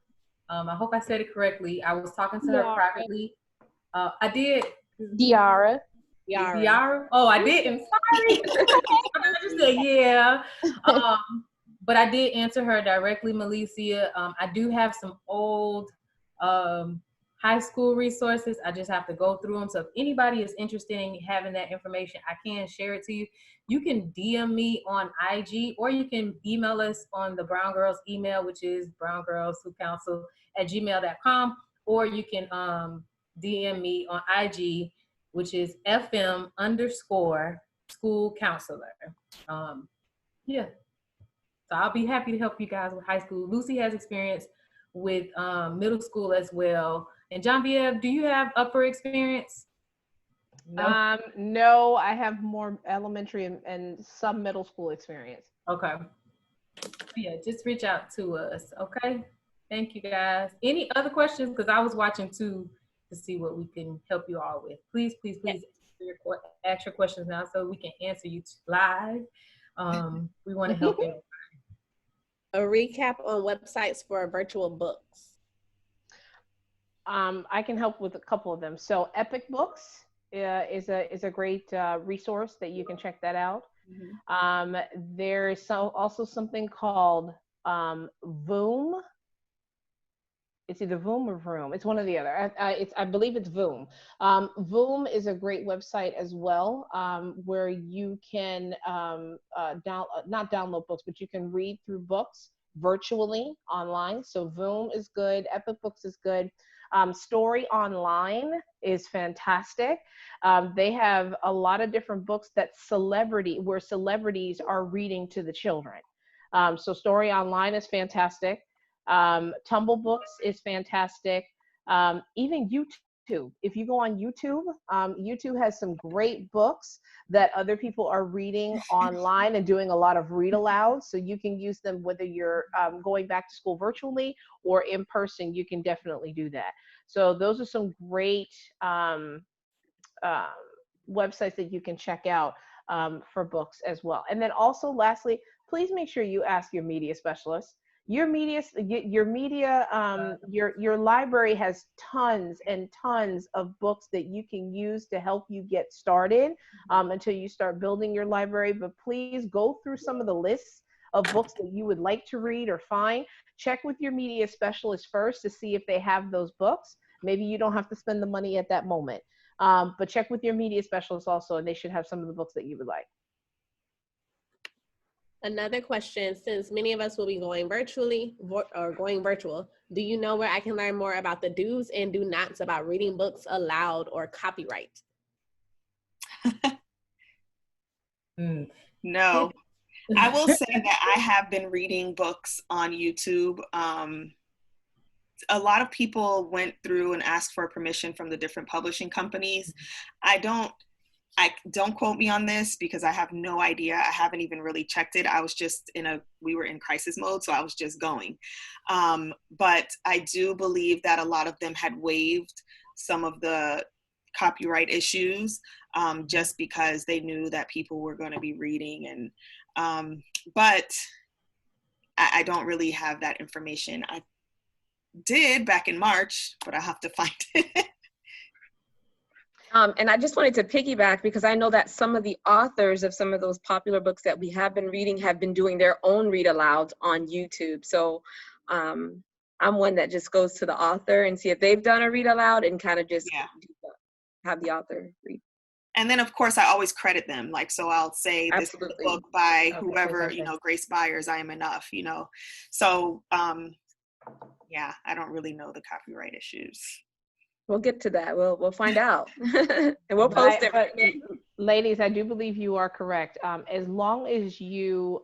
I hope I said it correctly. I was talking to her privately. I did. Diara. Diara? Oh, I didn't. Sorry. I just said yeah. But I did answer her directly, Melicia. I do have some old high school resources. I just have to go through them. So if anybody is interested in having that information, I can share it to you. You can DM me on IG, or you can email us on the Brown Girls email, which is browngirlswhocounsel@gmail.com, or you can DM me on IG, which is FM_school counselor. Yeah. So I'll be happy to help you guys with high school. Lucy has experience with middle school as well. And Genevieve, do you have upper experience? No. No, I have more elementary and some middle school experience. Okay. Yeah, just reach out to us. Okay. Thank you, guys. Any other questions? Because I was watching too to see what we can help you all with. Please, please, please ask your questions now so we can answer you live. We want to help you. A recap on websites for virtual books. I can help with a couple of them. So Epic Books is a great resource that you can check that out. Mm-hmm. There's also something called Voom. It's either Voom or Vroom. It's one or the other. I believe it's Voom. Voom is a great website as well, where you can not download books, but you can read through books virtually online. So Voom is good. Epic Books is good. Story Online is fantastic. They have a lot of different books where celebrities are reading to the children. So Story Online is fantastic. Tumble Books is fantastic. Even YouTube. If you go on YouTube, YouTube has some great books that other people are reading online and doing a lot of read aloud. So you can use them whether you're going back to school virtually or in person. You can definitely do that. So those are some great websites that you can check out for books as well. And then also, lastly, please make sure you ask your media specialist. Your library has tons and tons of books that you can use to help you get started until you start building your library. But please go through some of the lists of books that you would like to read or find. Check with your media specialist first to see if they have those books. Maybe you don't have to spend the money at that moment. But check with your media specialist also, and they should have some of the books that you would like. Another question, since many of us will be going virtual, do you know where I can learn more about the do's and do nots about reading books aloud or copyright? No. I will say that I have been reading books on YouTube. A lot of people went through and asked for permission from the different publishing companies. Don't quote me on this because I have no idea. I haven't even really checked it. We were in crisis mode, so I was just going. But I do believe that a lot of them had waived some of the copyright issues, just because they knew that people were going to be reading. And but I don't really have that information. I did back in March, but I have to find it. And I just wanted to piggyback because I know that some of the authors of some of those popular books that we have been reading have been doing their own read alouds on YouTube. So I'm one that just goes to the author and see if they've done a read aloud and kind of just have the author read. And then of course I always credit them. Like, so I'll say this is a book by whoever, you know, Grace Byers, I Am Enough, you know. So yeah, I don't really know the copyright issues. We'll get to that. We'll find out, and we'll post it. But, ladies, I do believe you are correct. As long as you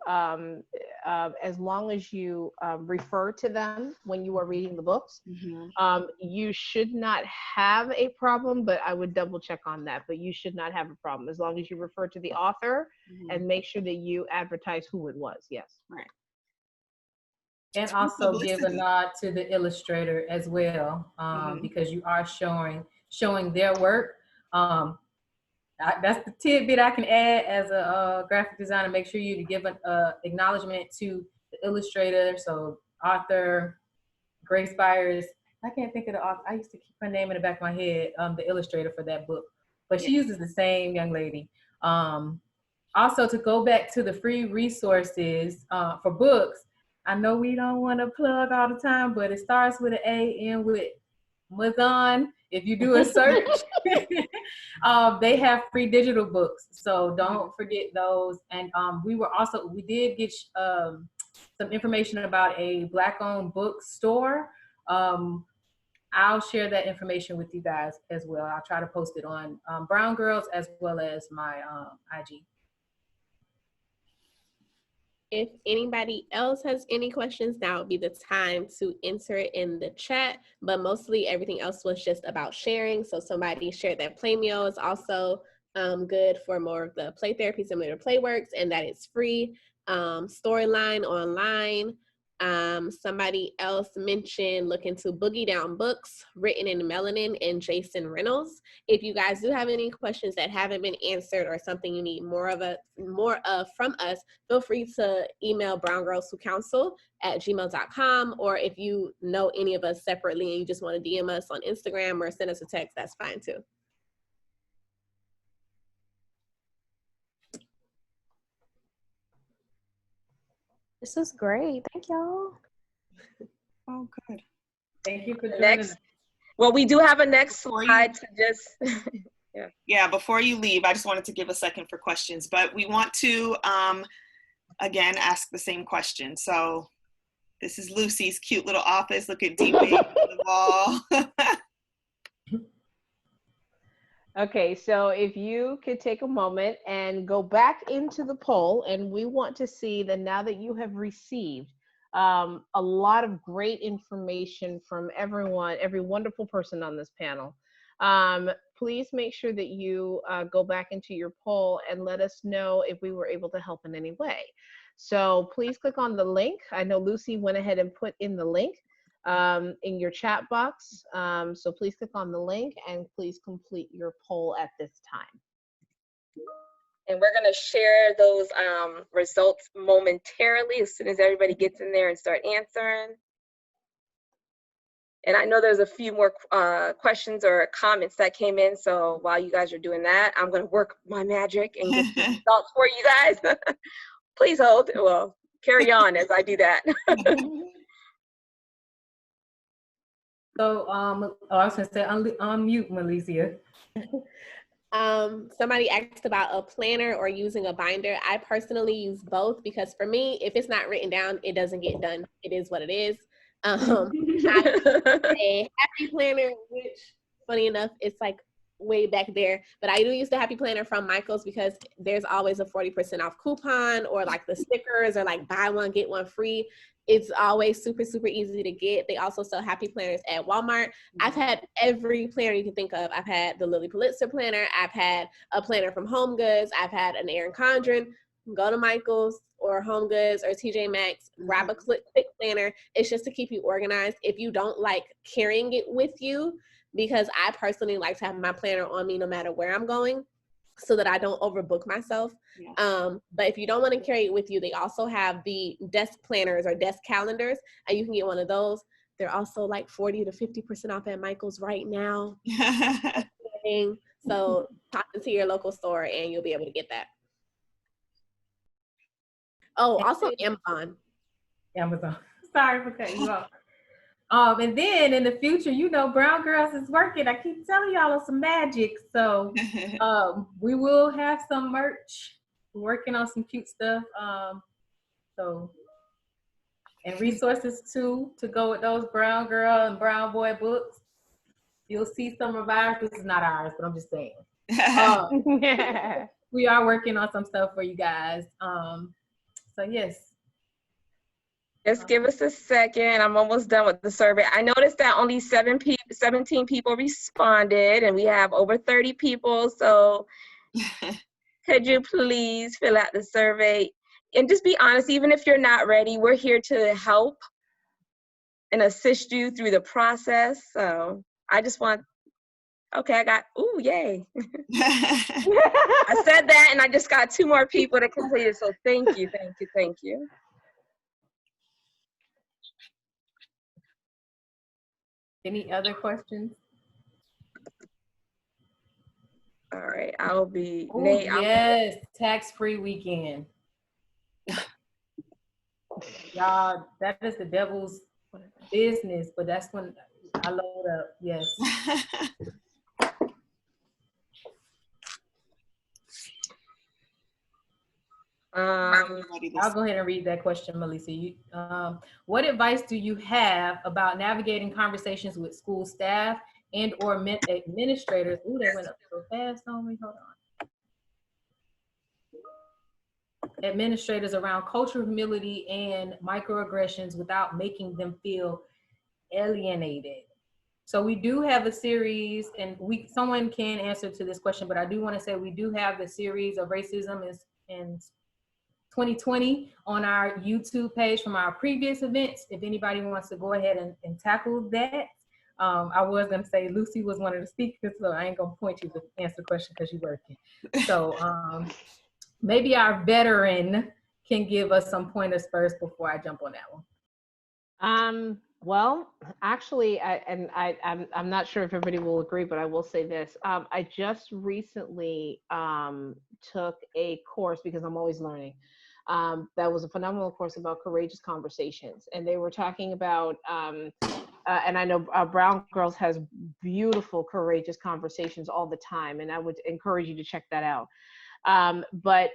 refer to them when you are reading the books, you should not have a problem. But I would double check on that. But you should not have a problem as long as you refer to the author and make sure that you advertise who it was. Yes. Right. And also give a nod to the illustrator as well, because you are showing their work. That's the tidbit I can add as a graphic designer. Make sure you give an acknowledgement to the illustrator. So author, Grace Byers. I can't think of the author. I used to keep her name in the back of my head, the illustrator for that book. But she uses the same young lady. Also, to go back to the free resources for books, I know we don't want to plug all the time, but it starts with an A, end with Amazon. If you do a search, they have free digital books. So don't forget those. And we did get some information about a Black-owned bookstore. I'll share that information with you guys as well. I'll try to post it on Brown Girls as well as my IG. If anybody else has any questions, now would be the time to enter it in the chat. But mostly everything else was just about sharing. So somebody shared that Playmeal is also good for more of the play therapy similar to Playworks, and that it's free. Storyline online. Somebody else mentioned look into Boogie Down Books, written in Melanin, and Jason Reynolds. If you guys do have any questions that haven't been answered or something you need more of from us, feel free to email browngirlswhocounsel@gmail.com, or if you know any of us separately and you just want to DM us on Instagram or send us a text, that's fine too. This is great. Thank y'all. Oh, good. Thank you for joining us. Well, we do have a next slide to just. Yeah, before you leave, I just wanted to give a second for questions, but we want to, again, ask the same question. So this is Lucy's cute little office. Look at DB on the wall. Okay, so if you could take a moment and go back into the poll, and we want to see that now that you have received a lot of great information from everyone, every wonderful person on this panel, please make sure that you go back into your poll and let us know if we were able to help in any way. So please click on the link. I know Lucy went ahead and put in the link in your chat box. So please click on the link and please complete your poll at this time. And we're going to share those results momentarily as soon as everybody gets in there and start answering. And I know there's a few more questions or comments that came in. So while you guys are doing that, I'm going to work my magic and get the results for you guys. Please hold. Well, carry on as I do that. So, I was going to say, unmute, Malicia. Somebody asked about a planner or using a binder. I personally use both because for me, if it's not written down, it doesn't get done. It is what it is. I have a Happy Planner, which, funny enough, it's like way back there. But I do use the Happy Planner from Michaels because there's always a 40% off coupon, or like the stickers, or like buy one, get one free. It's always super, super easy to get. They also sell Happy Planners at Walmart. I've had every planner you can think of. I've had the Lily Pulitzer planner. I've had a planner from Home Goods. I've had an Erin Condren. Go to Michaels or Home Goods or TJ Maxx, grab a quick planner. It's just to keep you organized. If you don't like carrying it with you, because I personally like to have my planner on me no matter where I'm going, so that I don't overbook myself. Yeah. But if you don't want to carry it with you, they also have the desk planners or desk calendars, and you can get one of those. They're also like 40 to 50% off at Michael's right now. So talk to your local store and you'll be able to get that. Oh, also Amazon. Amazon. Sorry for cutting you off. And then in the future, you know, Brown Girls is working. I keep telling y'all some magic. So we will have some merch. We're working on some cute stuff. And resources too to go with those Brown Girl and Brown Boy books. You'll see some of ours. This is not ours, but I'm just saying. We are working on some stuff for you guys. So yes. Just give us a second. I'm almost done with the survey. I noticed that only 17 people responded, and we have over 30 people. So could you please fill out the survey? And just be honest, even if you're not ready, we're here to help and assist you through the process. So I just want, okay, I got, ooh, yay. I said that, and I just got 2 more people to complete it. So thank you, thank you, thank you. Any other questions? All right, I'll be, Oh, Nate. yes, tax-free weekend. Y'all, that is the devil's business, but that's when I load up. Yes. I'll go ahead and read that question, Melissa. What advice do you have about navigating conversations with school staff and or administrators? Ooh, they went up so fast on me. Hold on. Administrators around cultural humility and microaggressions without making them feel alienated. So we do have a series, and someone can answer to this question, but I do want to say we do have the series of racism in 2020 on our YouTube page from our previous events. If anybody wants to go ahead and tackle that. I was going to say Lucy was one of the speakers, so I ain't going to point you to answer the question because you're working. So maybe our veteran can give us some pointers first before I jump on that one. Well, actually, I'm not sure if everybody will agree, but I will say this. I just recently took a course, because I'm always learning. That was a phenomenal course about courageous conversations. And they were talking about, and I know Brown Girls has beautiful, courageous conversations all the time. And I would encourage you to check that out. But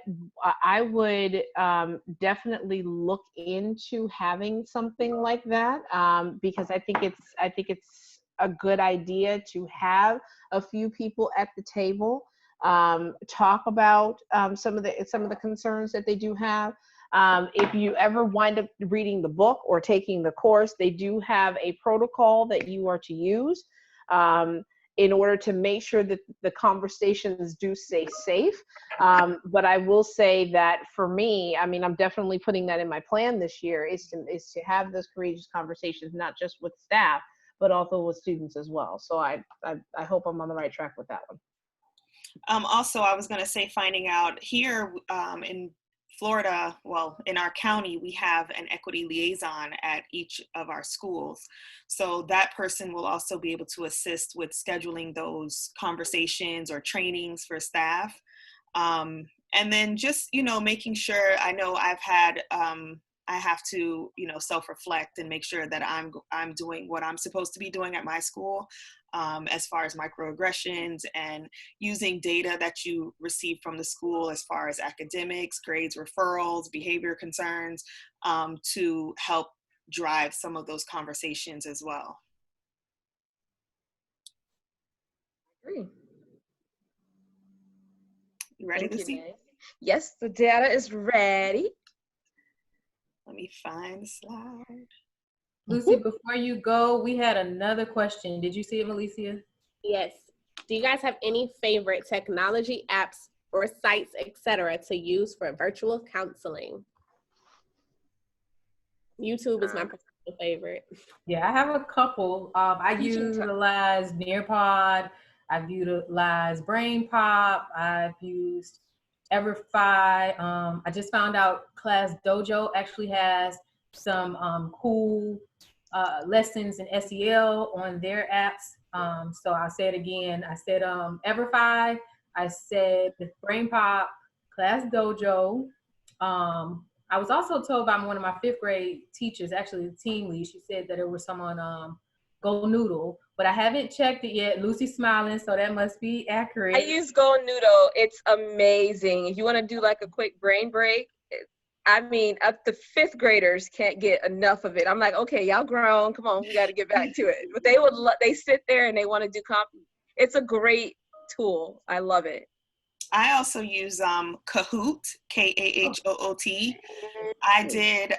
I would definitely look into having something like that, because I think it's a good idea to have a few people at the table talk about some of the concerns that they do have. If you ever wind up reading the book or taking the course, they do have a protocol that you are to use in order to make sure that the conversations do stay safe. But I will say that for me, I mean, I'm definitely putting that in my plan this year, is to have those courageous conversations, not just with staff, but also with students as well. So I hope I'm on the right track with that one. Also, I was going to say, finding out here in Florida, well, in our county, we have an equity liaison at each of our schools. So that person will also be able to assist with scheduling those conversations or trainings for staff. And then just, making sure, I know I've had, I have to, self-reflect and make sure that I'm doing what I'm supposed to be doing at my school, as far as microaggressions and using data that you receive from the school as far as academics, grades, referrals, behavior concerns, to help drive some of those conversations as well. Agree. You ready, Thank Lucy? you, yes, the data is ready. Let me find the slide. Lucy, before you go, we had another question. Did you see it, Melissa? Yes. Do you guys have any favorite technology apps or sites, etc., to use for virtual counseling? YouTube is my Um, personal favorite. Yeah, I have a couple. I Teaching time. utilize Nearpod. I've utilized Brain Pop. I've used Everfi. I just found out Class Dojo actually has some cool lessons in SEL on their apps. So I'll say it again. I said Everfi. I said Brain Pop, Class Dojo. I was also told by one of my fifth grade teachers, actually the team lead, she said that there was some on Go Noodle, but I haven't checked it yet. Lucy's smiling, so that must be I accurate. use Go Noodle. It's amazing. If you want to do like a quick brain break, I mean, up to fifth graders can't get enough of it. I'm like, okay, y'all grown. Come on, we got to get back to it. But they sit there and they want to do It's a great tool. I love it. I also use Kahoot, Kahoot. I did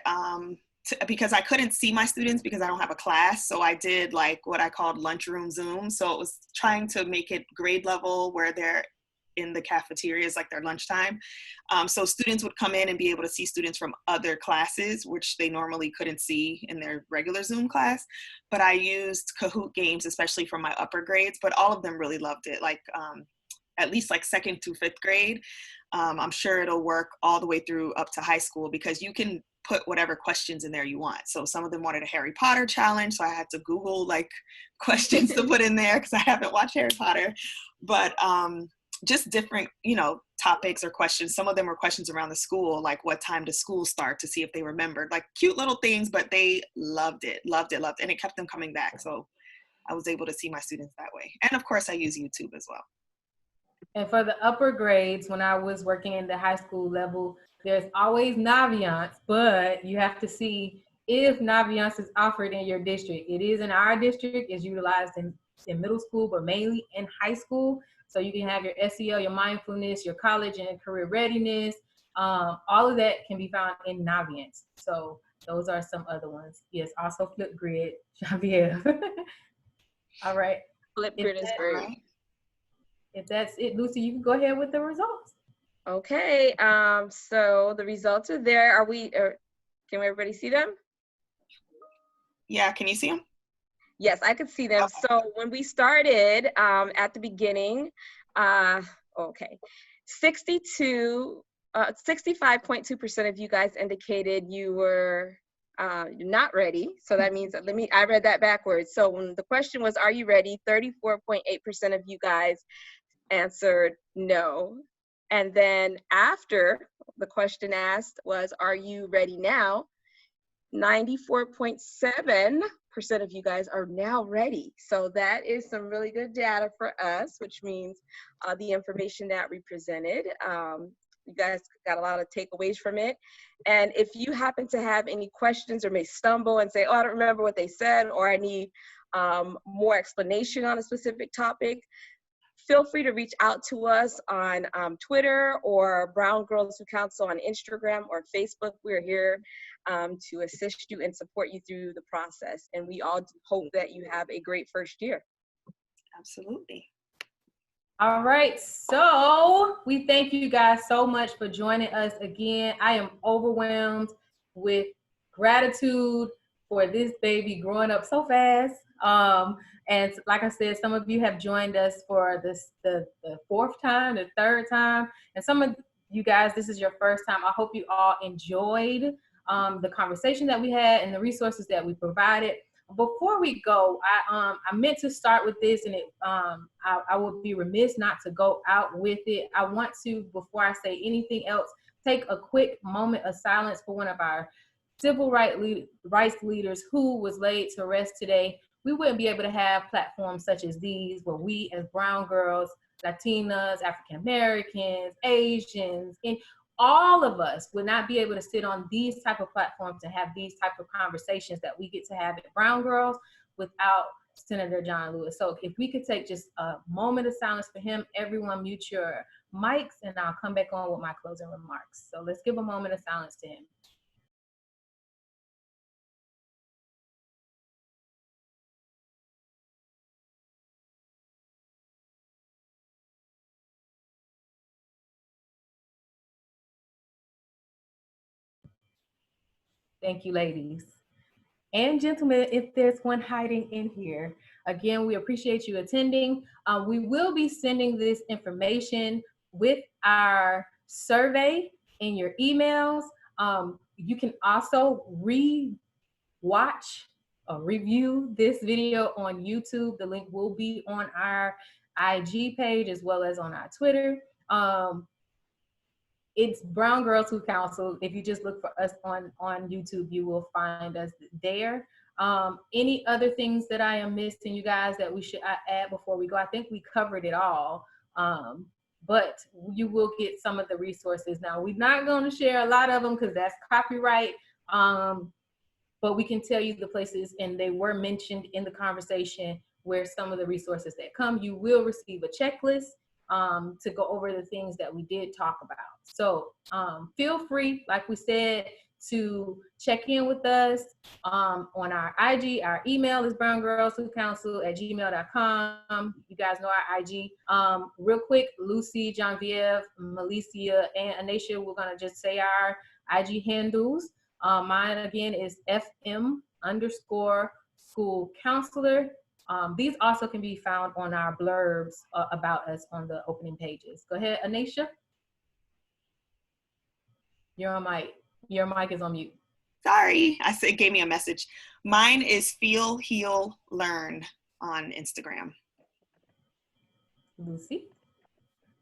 because I couldn't see my students because I don't have a class, so I did like what I called lunchroom Zoom. So it was trying to make it grade level where they're in the cafeterias, like their lunchtime. So students would come in and be able to see students from other classes, which they normally couldn't see in their regular Zoom class. But I used Kahoot games, especially for my upper grades, but all of them really loved it. Like at least like second to fifth grade. I'm sure it'll work all the way through up to high school because you can put whatever questions in there you want. So some of them wanted a Harry Potter challenge, so I had to Google like questions to put in there because I haven't watched Harry Potter. But just different, topics or questions. Some of them were questions around the school, like what time does school start, to see if they remembered. Like cute little things, but they loved it, and it kept them coming back. So I was able to see my students that way. And of course, I use YouTube as well. And for the upper grades, when I was working in the high school level, there's always Naviance, but you have to see if Naviance is offered in your district. It is in our district, it's utilized in middle school, but mainly in high school. So you can have your SEL, your mindfulness, your college and career readiness. All of that can be found in Naviance. So those are some other ones. Yes, also Flipgrid, Javier. All right. Flipgrid is great. Right. If that's it, Lucy, you can go ahead with the results. Okay, so the results are there. Can everybody see them? Yeah, can you see them? Yes, I could see them. Okay. So when we started at the beginning, 65.2% of you guys indicated you were not ready. So that means, I read that backwards. So when the question was, are you ready? 34.8% of you guys answered no. And then after the question asked was, are you ready now? 94.7% of you guys are now ready. So that is some really good data for us, which means the information that we presented, you guys got a lot of takeaways from it. And if you happen to have any questions or may stumble and say, oh, I don't remember what they said, or I need more explanation on a specific topic, feel free to reach out to us on Twitter or Brown Girls Who Counsel on Instagram or Facebook. We're here to assist you and support you through the process. And we all hope that you have a great first year. Absolutely. All right, so we thank you guys so much for joining us again. I am overwhelmed with gratitude for this baby growing up so fast. And like I said, some of you have joined us for the fourth time, the third time, and some of you guys, this is your first time. I hope you all enjoyed the conversation that we had and the resources that we provided. Before we go, I meant to start with this, and I would be remiss not to go out with it. I want to, before I say anything else, take a quick moment of silence for one of our civil rights leaders who was laid to rest today. We wouldn't be able to have platforms such as these where we as brown girls, Latinas, African Americans, Asians, and all of us would not be able to sit on these type of platforms and have these type of conversations that we get to have at Brown Girls without Senator John Lewis. So if we could take just a moment of silence for him, everyone mute your mics, and I'll come back on with my closing remarks. So let's give a moment of silence to him. Thank you, ladies. And gentlemen, if there's one hiding in here, again, we appreciate you attending. We will be sending this information with our survey in your emails. You can also watch or review this video on YouTube. The link will be on our IG page as well as on our Twitter. It's Brown Girls Who Counsel. If you just look for us on YouTube, you will find us there. Any other things that I am missing, you guys, that we should add before we go? I think we covered it all. But you will get some of the resources. Now, we're not going to share a lot of them because that's copyright. But we can tell you the places, and they were mentioned in the conversation, where some of the resources that come. You will receive a checklist to go over the things that we did talk about. So feel free, like we said, to check in with us on our IG. Our email is browngirlswhocounsel@gmail.com. You guys know our IG. Real quick, Lucy, Genevieve, Malicia, and Anisha, we're going to just say our IG handles. Mine again is FM_school counselor. These also can be found on our blurbs about us on the opening pages. Go ahead, Anisha. You're on mic. Your mic is on mute. Sorry, it gave me a message. Mine is Feel, Heal, Learn on Instagram. Lucy.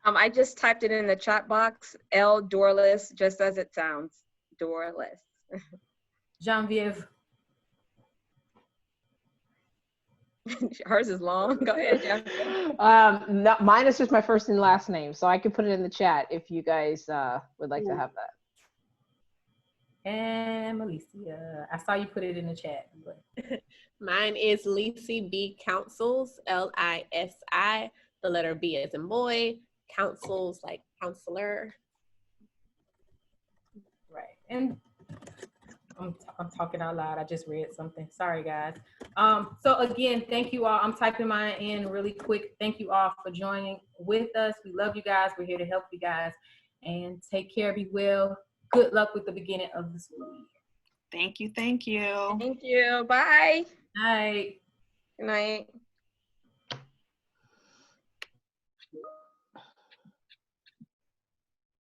I just typed it in the chat box. L Doorless, just as it sounds. Doorless. Genevieve. Hers is long. Go ahead, Jeff. Mine is just my first and last name, so I can put it in the chat if you guys would like to have that. And Malicia, I saw you put it in the chat. Mine is Lisi B Counsels, Lisi, the letter B as in boy, counsels like counselor. Right, and I'm talking out loud. I just read something. Sorry, guys. So again, thank you all. I'm typing mine in really quick. Thank you all for joining with us. We love you guys. We're here to help you guys. And take care. Be well. Good luck with the beginning of the school year. Thank you. Thank you. Thank you. Bye. Night. Good night.